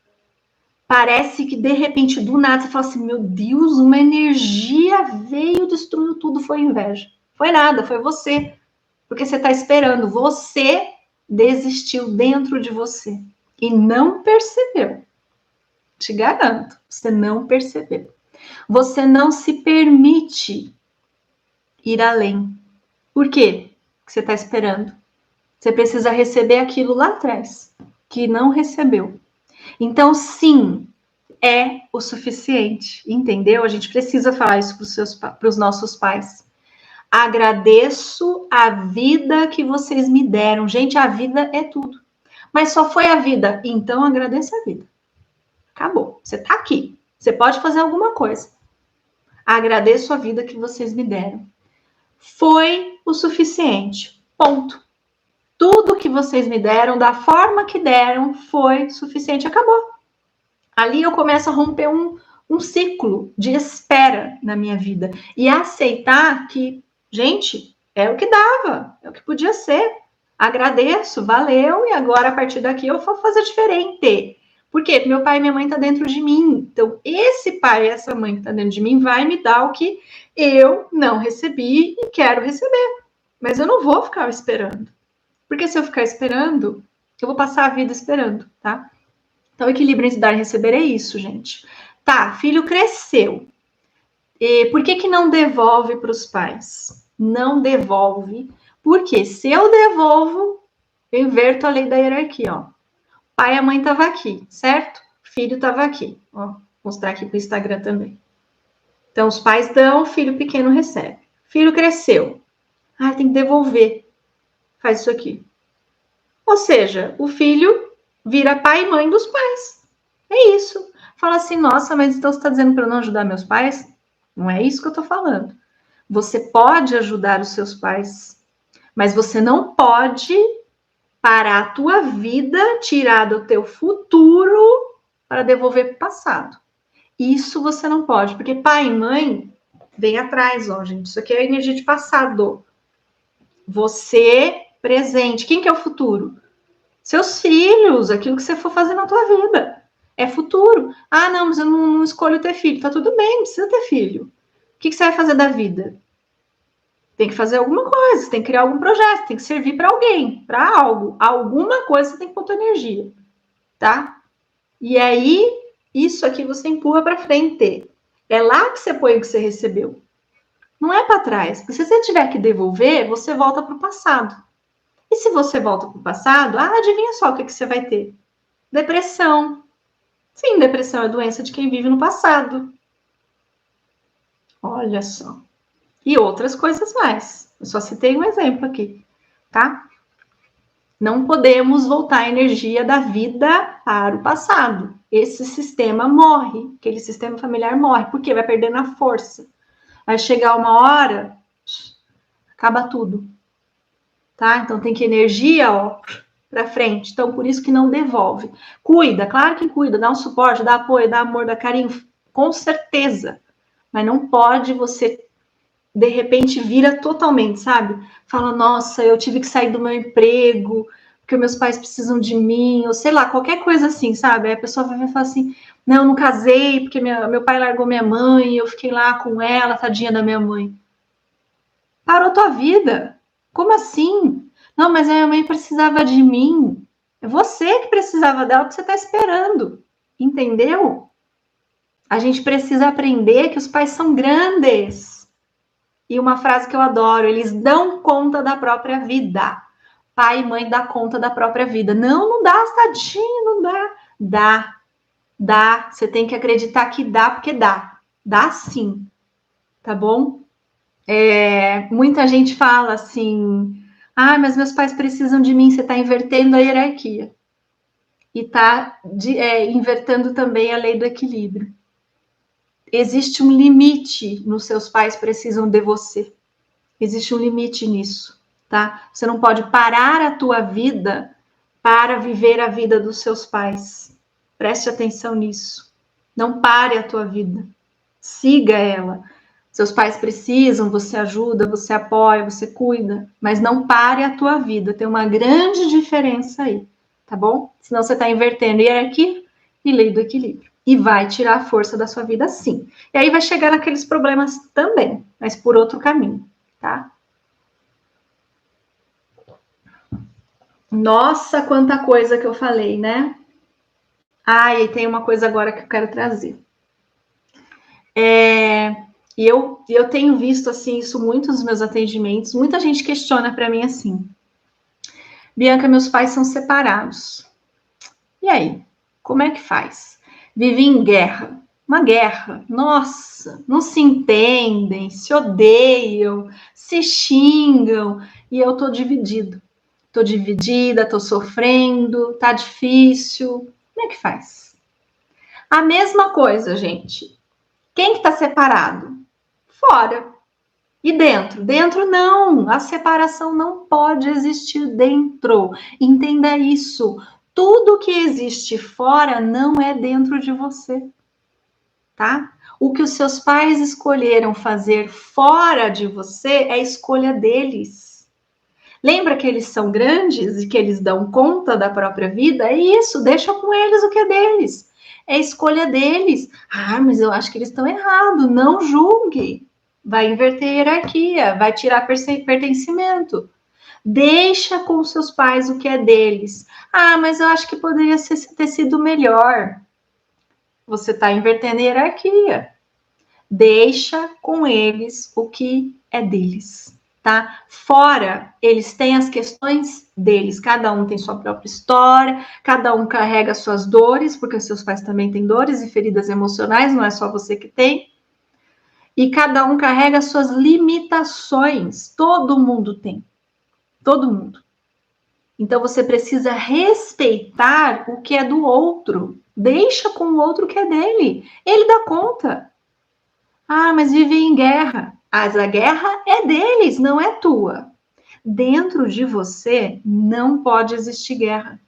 Parece que, de repente, do nada, você fala assim, meu Deus, uma energia veio, destruiu tudo, foi inveja. Foi nada, foi você. Porque você está esperando. Você desistiu dentro de você. E não percebeu. Te garanto, você não percebeu. Você não se permite ir além. Por quê? Porque você está esperando. Você precisa receber aquilo lá atrás, que não recebeu. Então, sim, é o suficiente, entendeu? A gente precisa falar isso para os nossos pais. Agradeço a vida que vocês me deram. Gente, a vida é tudo. Mas só foi a vida, então agradeça a vida. Acabou, você tá aqui. Você pode fazer alguma coisa. Agradeço a vida que vocês me deram. Foi o suficiente. Ponto. Tudo que vocês me deram, da forma que deram, foi suficiente. Acabou. Ali eu começo a romper um ciclo de espera na minha vida. E aceitar que, gente, é o que dava, é o que podia ser. Agradeço, valeu, e agora a partir daqui eu vou fazer diferente. Por quê? Porque meu pai e minha mãe estão dentro de mim. Então, esse pai e essa mãe que está dentro de mim vai me dar o que eu não recebi e quero receber. Mas eu não vou ficar esperando. Porque se eu ficar esperando, eu vou passar a vida esperando, tá? Então, o equilíbrio entre dar e receber é isso, gente. Tá, filho cresceu. E por que não devolve para os pais? Não devolve, porque se eu devolvo, eu inverto a lei da hierarquia, ó. Pai e a mãe estavam aqui, certo? O filho estava aqui. Ó, vou mostrar aqui para o Instagram também. Então, os pais dão, o filho pequeno recebe. Filho cresceu. Ah, tem que devolver. Faz isso aqui. Ou seja, o filho vira pai e mãe dos pais. É isso. Fala assim, nossa, mas então você está dizendo para eu não ajudar meus pais? Não é isso que eu estou falando. Você pode ajudar os seus pais, mas você não pode parar a tua vida, tirar do teu futuro para devolver para o passado. Isso você não pode, porque pai e mãe vem atrás, ó, gente. Isso aqui é energia de passado. Você presente. Quem que é o futuro? Seus filhos, aquilo que você for fazer na tua vida. É futuro. Ah, não, mas eu não escolho ter filho. Tá tudo bem, não precisa ter filho. O que você vai fazer da vida? Tem que fazer alguma coisa, tem que criar algum projeto, tem que servir para alguém, para algo. Alguma coisa você tem que pôr tua energia, tá? E aí, isso aqui você empurra para frente. É lá que você põe o que você recebeu. Não é para trás. Porque se você tiver que devolver, você volta para o passado. E se você volta para o passado, adivinha só o que você vai ter? Depressão. Sim, depressão é doença de quem vive no passado. Olha só. E outras coisas mais. Eu só citei um exemplo aqui, tá? Não podemos voltar a energia da vida para o passado. Esse sistema morre, aquele sistema familiar morre, porque vai perdendo a força. Vai chegar uma hora, acaba tudo, tá? Então tem que energia, ó, para frente. Então por isso que não devolve. Cuida, claro que cuida, dá um suporte, dá apoio, dá amor, dá carinho, com certeza. Mas não pode você de repente vira totalmente, sabe? Fala, nossa, eu tive que sair do meu emprego, porque meus pais precisam de mim, ou sei lá, qualquer coisa assim, sabe? Aí a pessoa vai falar assim, não, eu não casei, porque meu pai largou minha mãe, eu fiquei lá com ela, tadinha da minha mãe. Parou tua vida? Como assim? Não, mas a minha mãe precisava de mim. É você que precisava dela, que você tá esperando. Entendeu? A gente precisa aprender que os pais são grandes. E uma frase que eu adoro, eles dão conta da própria vida. Pai e mãe dá conta da própria vida. Não dá, tadinho, não dá. Dá. Você tem que acreditar que dá, porque dá. Dá sim. Tá bom? Muita gente fala assim, mas meus pais precisam de mim. Você está invertendo a hierarquia. E está invertendo também a lei do equilíbrio. Existe um limite nos seus pais precisam de você. Existe um limite nisso, tá? Você não pode parar a tua vida para viver a vida dos seus pais. Preste atenção nisso. Não pare a tua vida. Siga ela. Seus pais precisam, você ajuda, você apoia, você cuida, mas não pare a tua vida. Tem uma grande diferença aí, tá bom? Senão você está invertendo hierarquia e lei do equilíbrio. E vai tirar a força da sua vida, sim. E aí vai chegar naqueles problemas também, mas por outro caminho, tá? Nossa, quanta coisa que eu falei, né? E tem uma coisa agora que eu quero trazer. E eu tenho visto assim isso muito nos meus atendimentos. Muita gente questiona para mim assim: Bianca, meus pais são separados. E aí? Como é que faz? Vivi em guerra. Uma guerra. Nossa, não se entendem, se odeiam, se xingam. E eu tô dividido. Tô dividida, tô sofrendo, tá difícil. Como é que faz? A mesma coisa, gente. Quem que está separado? Fora. E dentro? Dentro não. A separação não pode existir dentro. Entenda isso. Tudo que existe fora não é dentro de você, tá? O que os seus pais escolheram fazer fora de você é escolha deles. Lembra que eles são grandes e que eles dão conta da própria vida? É isso, deixa com eles o que é deles. É escolha deles. Ah, mas eu acho que eles estão errados. Não julgue. Vai inverter a hierarquia, vai tirar pertencimento. Deixa com os seus pais o que é deles. Ah, mas eu acho que poderia ter sido melhor. Você está invertendo a hierarquia. Deixa com eles o que é deles, tá? Fora, eles têm as questões deles. Cada um tem sua própria história, cada um carrega suas dores, porque seus pais também têm dores e feridas emocionais, não é só você que tem. E cada um carrega suas limitações. Todo mundo tem. Todo mundo. Então você precisa respeitar o que é do outro. Deixa com o outro o que é dele. Ele dá conta. Ah, mas vive em guerra. Mas a guerra é deles, não é tua. Dentro de você não pode existir guerra.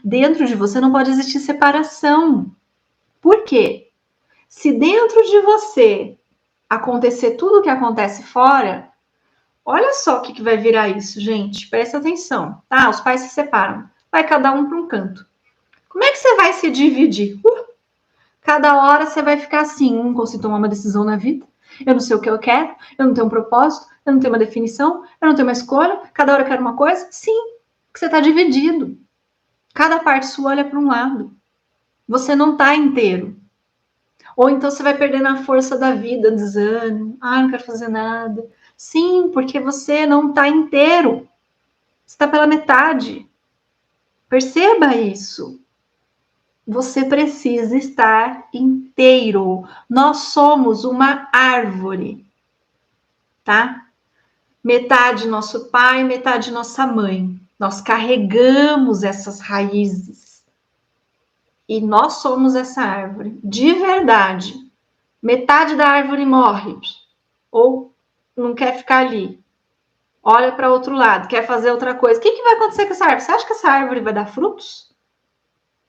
Dentro de você não pode existir separação. Por quê? Se dentro de você acontecer tudo o que acontece fora, olha só o que vai virar isso, gente. Presta atenção, tá? Os pais se separam. Vai cada um para um canto. Como é que você vai se dividir? Cada hora você vai ficar assim, não consigo tomar uma decisão na vida. Eu não sei o que eu quero, eu não tenho um propósito, eu não tenho uma definição, eu não tenho uma escolha, cada hora eu quero uma coisa. Sim, porque você está dividido. Cada parte sua olha para um lado. Você não está inteiro. Ou então você vai perdendo a força da vida, desânimo. Ah, não quero fazer nada. Sim, porque você não está inteiro. Você está pela metade. Perceba isso. Você precisa estar inteiro. Nós somos uma árvore, tá? Metade nosso pai, metade nossa mãe. Nós carregamos essas raízes. E nós somos essa árvore. De verdade. Metade da árvore morre. Ou não quer ficar ali. Olha para outro lado, quer fazer outra coisa. O que vai acontecer com essa árvore? Você acha que essa árvore vai dar frutos?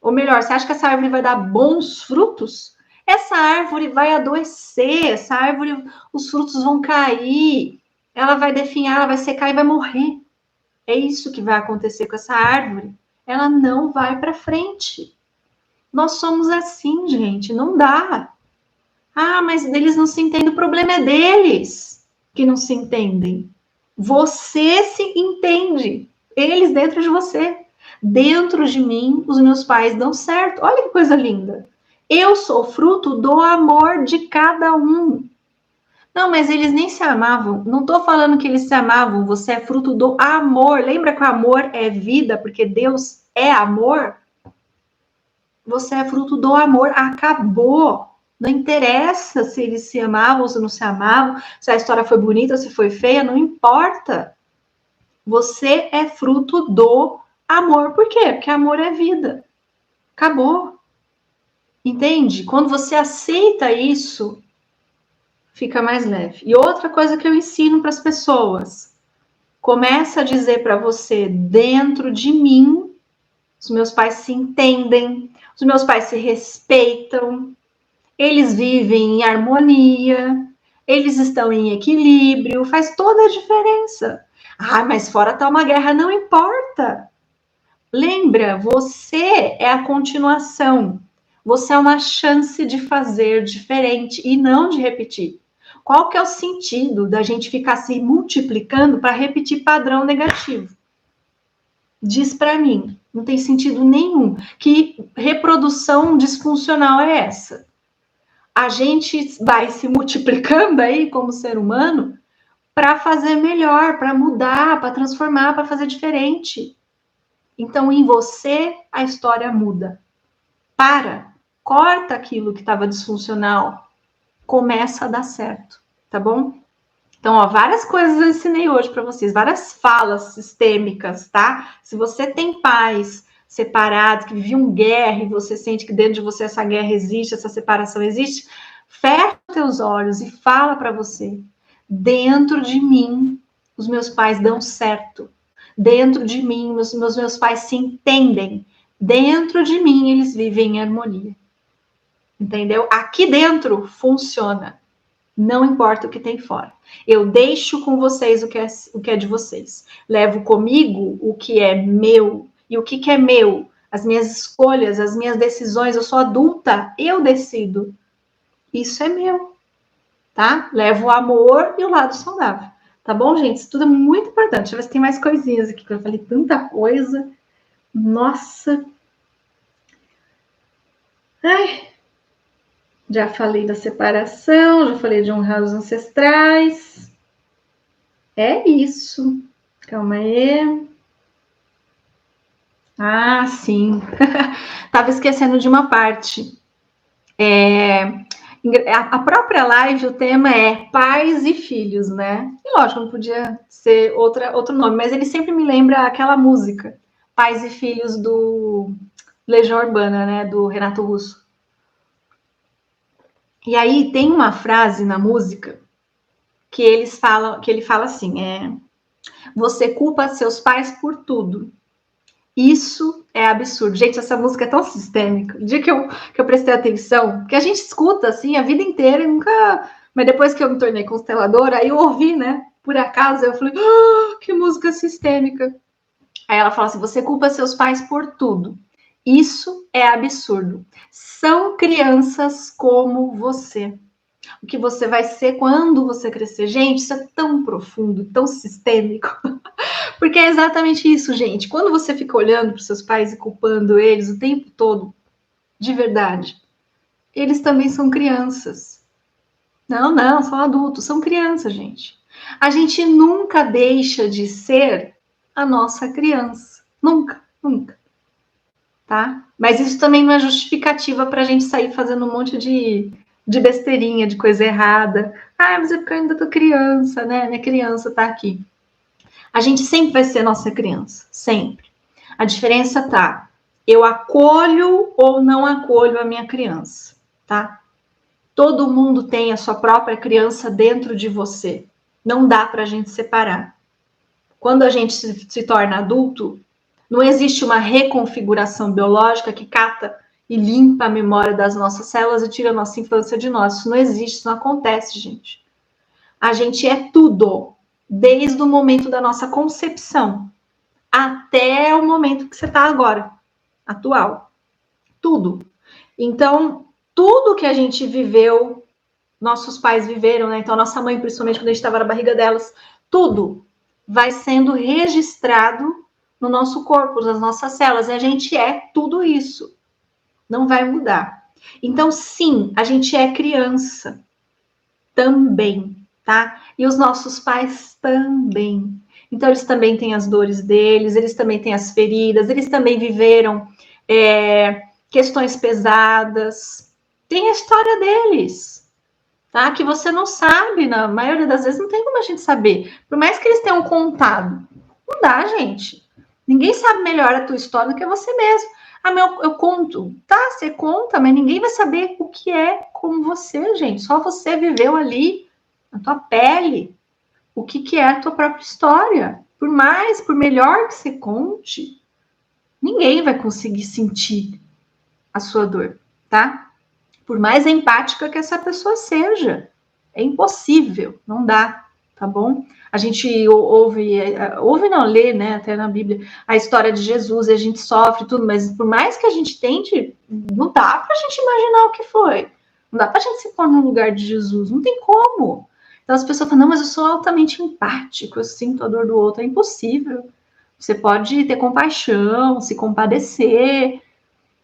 Ou melhor, você acha que essa árvore vai dar bons frutos? Essa árvore vai adoecer, essa árvore, os frutos vão cair, ela vai definhar, ela vai secar e vai morrer. É isso que vai acontecer com essa árvore. Ela não vai para frente. Nós somos assim, gente, não dá. Ah, mas eles não se entendem, o problema é deles que não se entendem. Você se entende, eles dentro de você. Dentro de mim, os meus pais dão certo. Olha que coisa linda. Eu sou fruto do amor de cada um. Não, mas eles nem se amavam. Não estou falando que eles se amavam. Você é fruto do amor. Lembra que o amor é vida, porque Deus é amor? Você é fruto do amor. Acabou. Não interessa se eles se amavam ou se não se amavam, se a história foi bonita ou se foi feia, não importa. Você é fruto do amor. Por quê? Porque amor é vida. Acabou. Entende? Quando você aceita isso, fica mais leve. E outra coisa que eu ensino para as pessoas, começa a dizer para você, dentro de mim, os meus pais se entendem, os meus pais se respeitam, eles vivem em harmonia, eles estão em equilíbrio, faz toda a diferença. Ah, mas fora tá uma guerra, não importa. Lembra, você é a continuação. Você é uma chance de fazer diferente e não de repetir. Qual que é o sentido da gente ficar se multiplicando para repetir padrão negativo? Diz para mim, não tem sentido nenhum. Que reprodução disfuncional é essa? A gente vai se multiplicando aí como ser humano para fazer melhor, para mudar, para transformar, para fazer diferente. Então, em você, a história muda. Corta aquilo que estava disfuncional, começa a dar certo, tá bom? Então, ó, várias coisas eu ensinei hoje para vocês, várias falas sistêmicas, tá? Se você tem pais separados, que viviam guerra, e você sente que dentro de você essa guerra existe, essa separação existe, fecha os teus olhos e fala para você: dentro de mim, os meus pais dão certo. Dentro de mim, meus pais se entendem. Dentro de mim, eles vivem em harmonia. Entendeu? Aqui dentro funciona. Não importa o que tem fora. Eu deixo com vocês o que é de vocês. Levo comigo o que é meu. E o que é meu? As minhas escolhas, as minhas decisões. Eu sou adulta, eu decido. Isso é meu. Tá? Levo o amor e o lado saudável. Tá bom, gente? Isso tudo é muito importante. Deixa eu ver se tem mais coisinhas aqui, que eu falei tanta coisa. Nossa. Ai. Já falei da separação, já falei de honrar os ancestrais. É isso. Calma aí. Ah, sim. Tava esquecendo de uma parte. A própria live, o tema é pais e filhos, né? E lógico, não podia ser outro nome, mas ele sempre me lembra aquela música, Pais e Filhos do Legião Urbana, né? Do Renato Russo. E aí tem uma frase na música que ele fala assim: você culpa seus pais por tudo. Isso é absurdo. Gente, essa música é tão sistêmica. O dia que eu prestei atenção, que a gente escuta assim a vida inteira e nunca. Mas depois que eu me tornei consteladora, aí eu ouvi, né? Por acaso, eu falei: que música sistêmica. Aí ela fala assim: você culpa seus pais por tudo. Isso é absurdo. São crianças como você. O que você vai ser quando você crescer. Gente, isso é tão profundo, tão sistêmico. Porque é exatamente isso, gente. Quando você fica olhando para os seus pais e culpando eles o tempo todo, de verdade, eles também são crianças. Não, são adultos, são crianças, gente. A gente nunca deixa de ser a nossa criança. Nunca, nunca. Tá? Mas isso também não é justificativa para a gente sair fazendo um monte de besteirinha, de coisa errada. Ah, mas é porque eu ainda tô criança, né? Minha criança tá aqui. A gente sempre vai ser nossa criança, sempre. A diferença tá, eu acolho ou não acolho a minha criança, tá? Todo mundo tem a sua própria criança dentro de você. Não dá pra gente separar. Quando a gente se torna adulto, não existe uma reconfiguração biológica que cata e limpa a memória das nossas células e tira a nossa infância de nós. Isso não existe, isso não acontece, gente. A gente é tudo, desde o momento da nossa concepção até o momento que você está agora, atual. Tudo. Então, tudo que a gente viveu, nossos pais viveram, né? Então, a nossa mãe, principalmente quando a gente estava na barriga delas, tudo vai sendo registrado no nosso corpo, nas nossas células. E a gente é tudo isso. Não vai mudar. Então, sim, a gente é criança também, tá? E os nossos pais também. Então, eles também têm as dores deles, eles também têm as feridas, eles também viveram questões pesadas. Tem a história deles, tá? Que você não sabe, na maioria das vezes não tem como a gente saber. Por mais que eles tenham contado, não dá, gente. Ninguém sabe melhor a tua história do que você mesmo. Ah, eu conto. Tá, você conta, mas ninguém vai saber o que é como você, gente. Só você viveu ali, na tua pele, o que é a tua própria história. Por melhor que você conte, ninguém vai conseguir sentir a sua dor, tá? Por mais empática que essa pessoa seja. É impossível, não dá, tá bom? A gente ouve não, lê, né, até na Bíblia, a história de Jesus, e a gente sofre tudo, mas por mais que a gente tente, não dá pra gente imaginar o que foi. Não dá pra gente se pôr no lugar de Jesus, não tem como. Então as pessoas falam, não, mas eu sou altamente empático, eu sinto a dor do outro. É impossível. Você pode ter compaixão, se compadecer,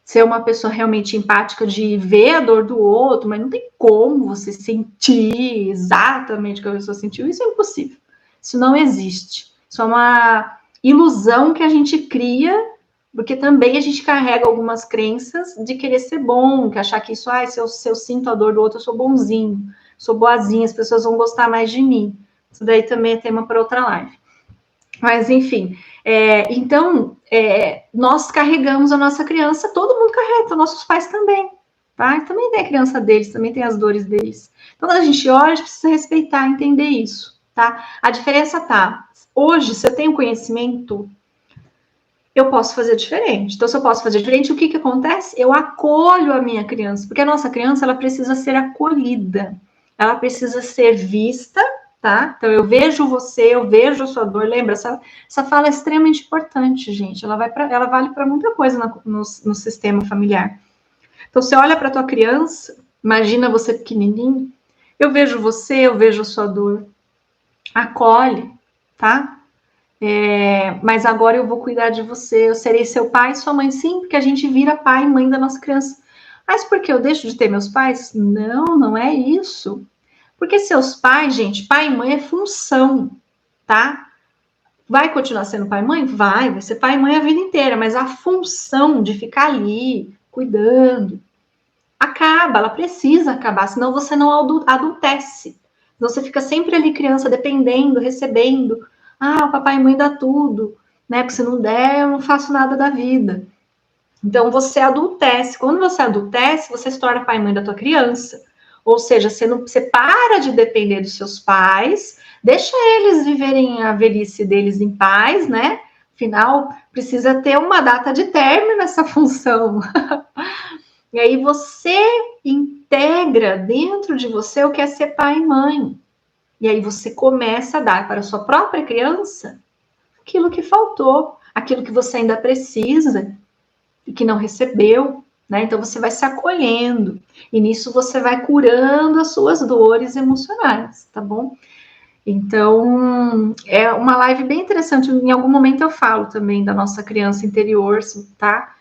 ser uma pessoa realmente empática de ver a dor do outro, mas não tem como você sentir exatamente o que a pessoa sentiu. Isso é impossível. Isso não existe. Isso é uma ilusão que a gente cria, porque também a gente carrega algumas crenças de querer ser bom, que achar que isso, se eu sinto a dor do outro, eu sou bonzinho, sou boazinha, as pessoas vão gostar mais de mim. Isso daí também é tema para outra live. Mas, enfim, então, nós carregamos a nossa criança, todo mundo carrega, nossos pais também, tá? Também tem a criança deles, também tem as dores deles. Então, quando a gente olha, a gente precisa respeitar, entender isso, tá? A diferença tá, hoje, se eu tenho conhecimento, eu posso fazer diferente. Então, se eu posso fazer diferente, o que acontece? Eu acolho a minha criança, porque a nossa criança, ela precisa ser acolhida, ela precisa ser vista, tá? Então, eu vejo você, eu vejo a sua dor. Lembra, essa fala é extremamente importante, gente. Ela vale para muita coisa no sistema familiar. Então, você olha para tua criança, imagina você pequenininho, eu vejo você, eu vejo a sua dor. Acolhe, tá? Mas agora eu vou cuidar de você, eu serei seu pai e sua mãe. Sim, porque a gente vira pai e mãe da nossa criança. Mas por que eu deixo de ter meus pais? Não, não é isso. Porque seus pais, gente, pai e mãe é função, tá? Vai continuar sendo pai e mãe? Vai ser pai e mãe a vida inteira, mas a função de ficar ali, cuidando, acaba, ela precisa acabar, senão você não adultece. Senão você fica sempre ali, criança, dependendo, recebendo. Ah, o papai e mãe dá tudo, né? Porque se não der, eu não faço nada da vida. Então, você adultece. Quando você adultece, você se torna pai e mãe da tua criança. Ou seja, você para de depender dos seus pais, deixa eles viverem a velhice deles em paz, né? Afinal, precisa ter uma data de término nessa função. E aí você integra dentro de você o que é ser pai e mãe. E aí você começa a dar para a sua própria criança aquilo que faltou, aquilo que você ainda precisa e que não recebeu, né? Então você vai se acolhendo e nisso você vai curando as suas dores emocionais, tá bom? Então, é uma live bem interessante. Em algum momento eu falo também da nossa criança interior, tá?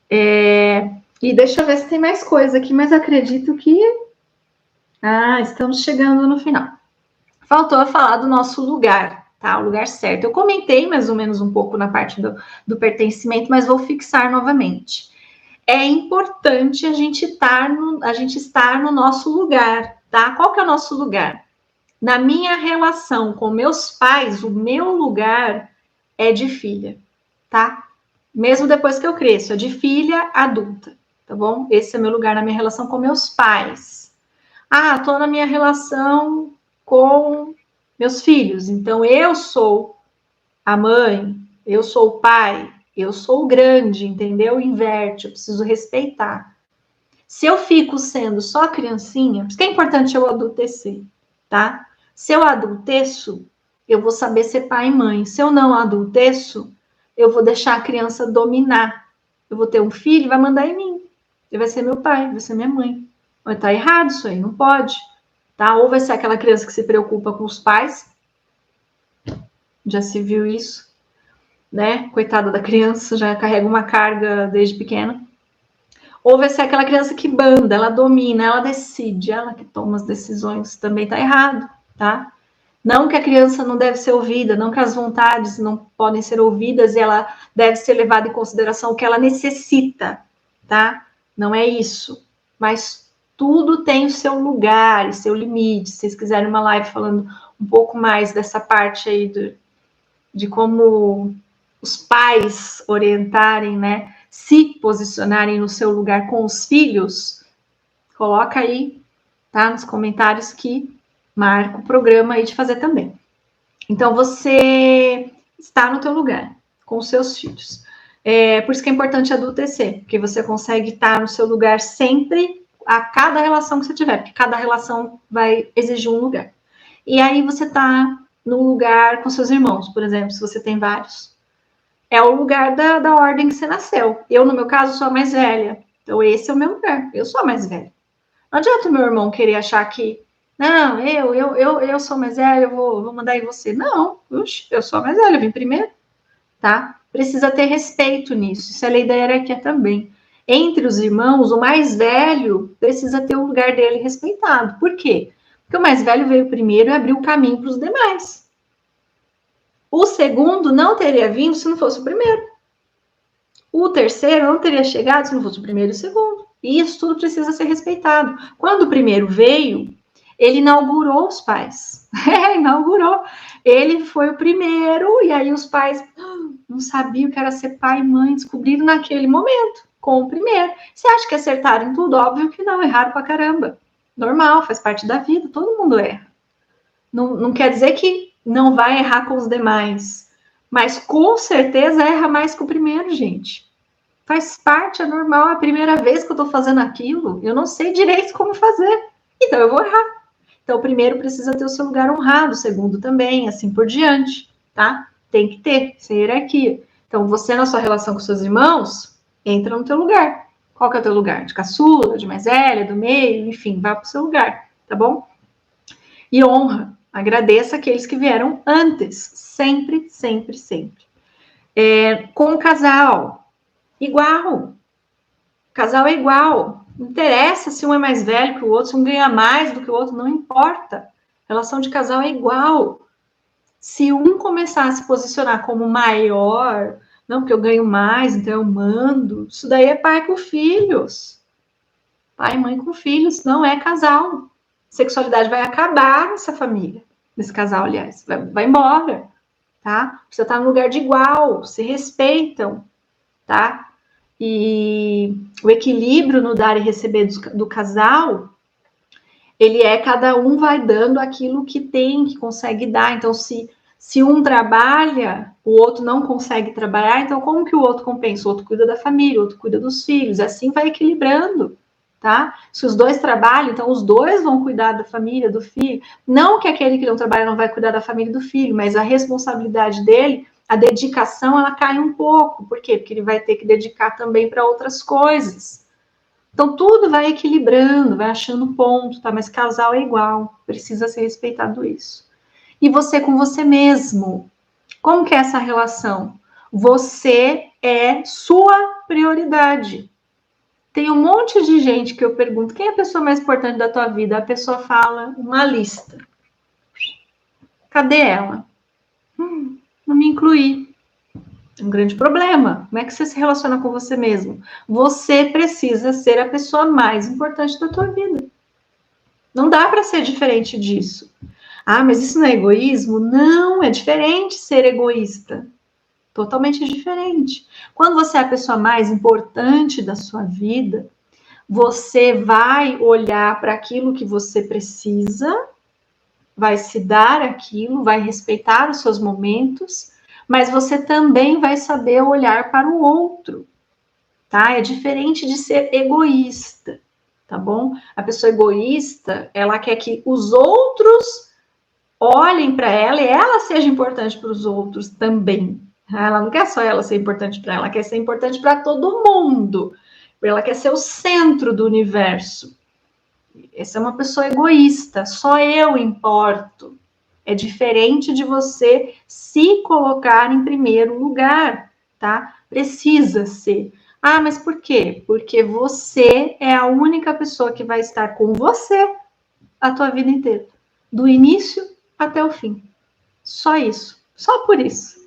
E deixa eu ver se tem mais coisa aqui, mas acredito que estamos chegando no final. Faltou falar do nosso lugar, tá? O lugar certo. Eu comentei mais ou menos um pouco na parte do pertencimento, mas vou fixar novamente. É importante a gente estar no nosso lugar, tá? Qual que é o nosso lugar? Na minha relação com meus pais, o meu lugar é de filha, tá? Mesmo depois que eu cresço, é de filha adulta, tá bom? Esse é meu lugar na minha relação com meus pais. Tô na minha relação com meus filhos, então eu sou a mãe, eu sou o pai, eu sou o grande, entendeu? Inverte, eu preciso respeitar. Se eu fico sendo só criancinha, por isso que é importante eu adultecer, tá? Se eu adulteço, eu vou saber ser pai e mãe. Se eu não adulteço, eu vou deixar a criança dominar. Eu vou ter um filho, vai mandar em mim. Ele vai ser meu pai, vai ser minha mãe. Mas tá errado isso aí, não pode. Tá? Ou vai ser aquela criança que se preocupa com os pais. Já se viu isso, né? Coitada da criança, já carrega uma carga desde pequena. Ou vai ser aquela criança que banda, ela domina, ela decide, ela que toma as decisões. Também tá errado, tá? Não que a criança não deve ser ouvida, não que as vontades não podem ser ouvidas e ela deve ser levada em consideração o que ela necessita, tá? Não é isso. Mas tudo tem o seu lugar e seu limite. Se vocês quiserem uma live falando um pouco mais dessa parte aí de como os pais orientarem, né? Se posicionarem no seu lugar com os filhos, coloca aí, tá? Nos comentários que marca o programa aí de fazer também. Então, você está no teu lugar com os seus filhos. Por isso que é importante adultecer, porque você consegue estar no seu lugar sempre a cada relação que você tiver, porque cada relação vai exigir um lugar. E aí você está no lugar com seus irmãos, por exemplo, se você tem vários. É o lugar da ordem que você nasceu. Eu, no meu caso, sou a mais velha. Então, esse é o meu lugar. Eu sou a mais velha. Não adianta o meu irmão querer achar que não, eu sou mais velha, eu vou mandar em você. Não, eu sou a mais velha, eu vim primeiro, tá? Precisa ter respeito nisso. Isso é lei da hierarquia também. Entre os irmãos, o mais velho precisa ter o lugar dele respeitado. Por quê? Porque o mais velho veio primeiro e abriu o caminho para os demais. O segundo não teria vindo se não fosse o primeiro. O terceiro não teria chegado se não fosse o primeiro e o segundo. E isso tudo precisa ser respeitado. Quando o primeiro veio, Ele inaugurou os pais. Inaugurou. Ele foi o primeiro, e aí os pais não sabiam o que era ser pai e mãe, descobriram naquele momento, com o primeiro. Você acha que acertaram em tudo? Óbvio que não, erraram pra caramba. Normal, faz parte da vida, todo mundo erra. Não quer dizer que não vai errar com os demais, mas com certeza erra mais que o primeiro, gente. Faz parte, é normal, é a primeira vez que eu tô fazendo aquilo, eu não sei direito como fazer, então eu vou errar. Então, o primeiro precisa ter o seu lugar honrado, o segundo também, assim por diante, tá? Tem que ter, sem hierarquia. Então, você na sua relação com seus irmãos, entra no teu lugar. Qual que é o teu lugar? De caçula, de mais velha, do meio, enfim, vai pro seu lugar, tá bom? E honra, agradeça aqueles que vieram antes, sempre, sempre, sempre. Com o casal, igual. Casal é igual. Não interessa se um é mais velho que o outro, se um ganha mais do que o outro, não importa. Relação de casal é igual. Se um começar a se posicionar como maior, não, porque eu ganho mais, então eu mando, isso daí é pai com filhos. Pai e mãe com filhos, não é casal. Sexualidade vai acabar nessa família, nesse casal, aliás, vai embora, tá? Você tá no lugar de igual, se respeitam, tá? E o equilíbrio no dar e receber do casal, ele cada um vai dando aquilo que tem, que consegue dar. Então, se um trabalha, o outro não consegue trabalhar, então como que o outro compensa? O outro cuida da família, o outro cuida dos filhos, assim vai equilibrando, tá? Se os dois trabalham, então os dois vão cuidar da família, do filho. Não que aquele que não trabalha não vai cuidar da família e do filho, mas a responsabilidade dele, a dedicação, ela cai um pouco. Por quê? Porque ele vai ter que dedicar também para outras coisas. Então, tudo vai equilibrando, vai achando ponto, tá? Mas casal é igual, precisa ser respeitado isso. E você com você mesmo. Como que é essa relação? Você é sua prioridade. Tem um monte de gente que eu pergunto, quem é a pessoa mais importante da tua vida? A pessoa fala uma lista. Cadê ela? Não me incluí. Um grande problema. Como é que você se relaciona com você mesmo? Você precisa ser a pessoa mais importante da tua vida. Não dá para ser diferente disso. Ah, mas isso não é egoísmo? Não, é diferente ser egoísta. Totalmente diferente. Quando você é a pessoa mais importante da sua vida, você vai olhar para aquilo que você precisa, vai se dar aquilo, vai respeitar os seus momentos, mas você também vai saber olhar para o outro, tá? É diferente de ser egoísta, tá bom? A pessoa egoísta, ela quer que os outros olhem para ela e ela seja importante para os outros também. Ela não quer só ela ser importante para ela, ela quer ser importante para todo mundo. Ela quer ser o centro do universo. Essa é uma pessoa egoísta, só eu importo. É diferente de você se colocar em primeiro lugar, tá? Precisa ser. Ah, mas por quê? Porque você é a única pessoa que vai estar com você a tua vida inteira, do início até o fim. Só isso, só por isso.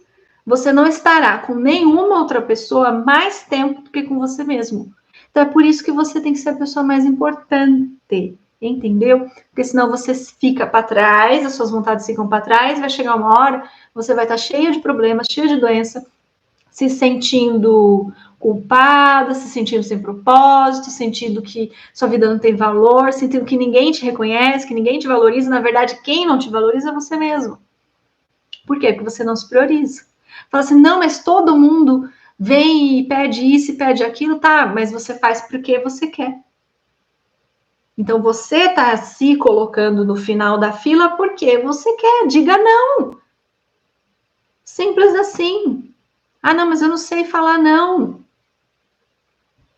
Você não estará com nenhuma outra pessoa mais tempo do que com você mesmo. Então é por isso que você tem que ser a pessoa mais importante, entendeu? Porque senão você fica para trás, as suas vontades ficam para trás, vai chegar uma hora, você vai estar cheia de problemas, cheia de doença, se sentindo culpada, se sentindo sem propósito, sentindo que sua vida não tem valor, sentindo que ninguém te reconhece, que ninguém te valoriza. Na verdade, quem não te valoriza é você mesmo. Por quê? Porque você não se prioriza. Fala assim, não, mas todo mundo vem e pede isso e pede aquilo, tá, mas você faz porque você quer. Então, você está se colocando no final da fila porque você quer. Diga não. Simples assim. Ah, não, mas eu não sei falar não.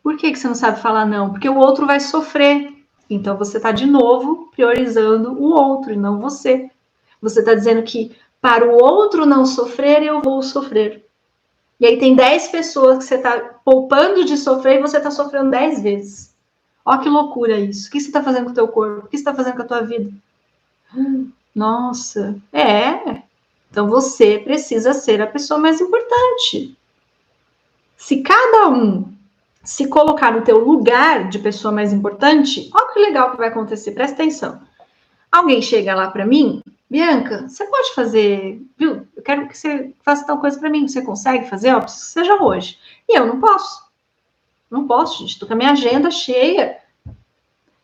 Por que você não sabe falar não? Porque o outro vai sofrer. Então, você está, de novo, priorizando o outro e não você. Você está dizendo que para o outro não sofrer, eu vou sofrer. E aí tem 10 pessoas que você está poupando de sofrer e você está sofrendo 10 vezes. Olha que loucura isso. O que você está fazendo com o teu corpo? O que você está fazendo com a tua vida? Nossa, Então você precisa ser a pessoa mais importante. Se cada um se colocar no teu lugar de pessoa mais importante, olha que legal que vai acontecer, presta atenção. Alguém chega lá para mim, Bianca, você pode fazer, viu? Eu quero que você faça tal coisa para mim, você consegue fazer? Ó, preciso que seja hoje. E eu não posso. Não posso, gente, tô com a minha agenda cheia.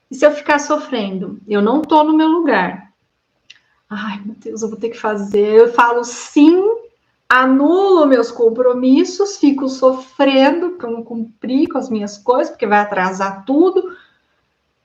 E se eu ficar sofrendo? Eu não tô no meu lugar. Ai, meu Deus, eu vou ter que fazer. Eu falo sim, anulo meus compromissos, fico sofrendo para não cumprir com as minhas coisas, porque vai atrasar tudo.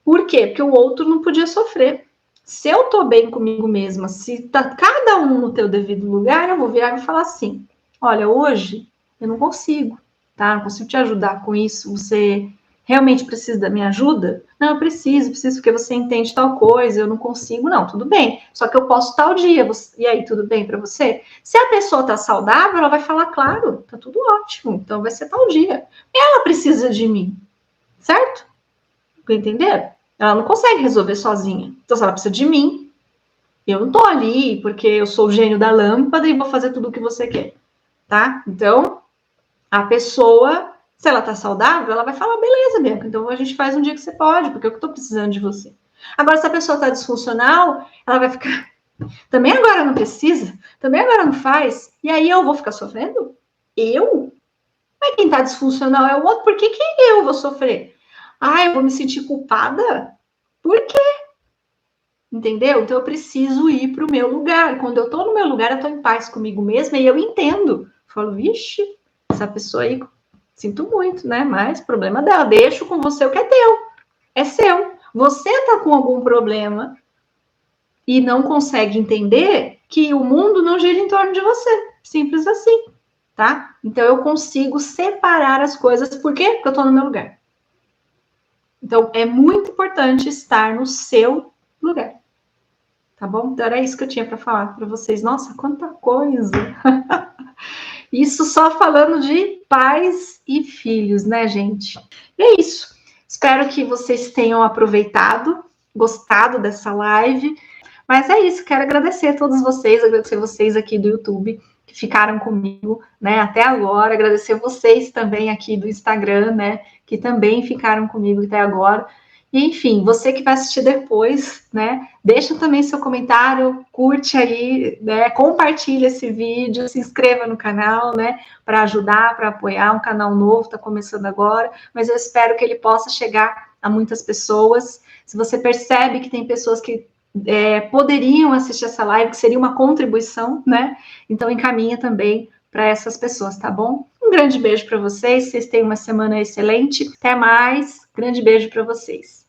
Por quê? Porque o outro não podia sofrer. Se eu tô bem comigo mesma, se tá cada um no teu devido lugar, eu vou virar e falar assim: olha, hoje eu não consigo, tá? Não consigo te ajudar com isso. Você realmente precisa da minha ajuda? Não, eu preciso porque você entende tal coisa, eu não consigo, não, tudo bem. Só que eu posso tal dia. E aí, tudo bem para você? Se a pessoa tá saudável, ela vai falar, claro, tá tudo ótimo, então vai ser tal dia. Ela precisa de mim, certo? Entenderam? Ela não consegue resolver sozinha. Então, se ela precisa de mim, eu não tô ali porque eu sou o gênio da lâmpada e vou fazer tudo o que você quer, tá? Então, a pessoa, se ela tá saudável, ela vai falar, beleza, Bianca, então a gente faz um dia que você pode, porque eu tô precisando de você. Agora, se a pessoa tá disfuncional, ela vai ficar, também agora não precisa, também agora não faz, e aí eu vou ficar sofrendo? Eu? Mas quem tá disfuncional é o outro, por que eu vou sofrer? Ah, eu vou me sentir culpada? Por quê? Entendeu? Então eu preciso ir para o meu lugar. Quando eu estou no meu lugar, eu estou em paz comigo mesma e eu entendo. Eu falo, vixe, essa pessoa aí, sinto muito, né? Mas problema dela, deixo com você o que é teu. É seu. Você está com algum problema e não consegue entender que o mundo não gira em torno de você. Simples assim, tá? Então eu consigo separar as coisas. Por quê? Porque eu estou no meu lugar. Então é muito importante estar no seu lugar. Tá bom? Então era isso que eu tinha para falar para vocês. Nossa, quanta coisa! Isso só falando de pais e filhos, né, gente? E é isso. Espero que vocês tenham aproveitado, gostado dessa live. Mas é isso, quero agradecer a todos vocês, agradecer vocês aqui do YouTube que ficaram comigo, né, até agora, agradecer vocês também aqui do Instagram, né, que também ficaram comigo até agora. E, enfim, você que vai assistir depois, né, deixa também seu comentário, curte aí, né, compartilha esse vídeo, se inscreva no canal, né, para ajudar, para apoiar um canal novo, está começando agora, mas eu espero que ele possa chegar a muitas pessoas. Se você percebe que tem pessoas que poderiam assistir essa live, que seria uma contribuição, né? Então encaminha também para essas pessoas, tá bom? Um grande beijo para vocês tenham uma semana excelente. Até mais. Grande beijo para vocês.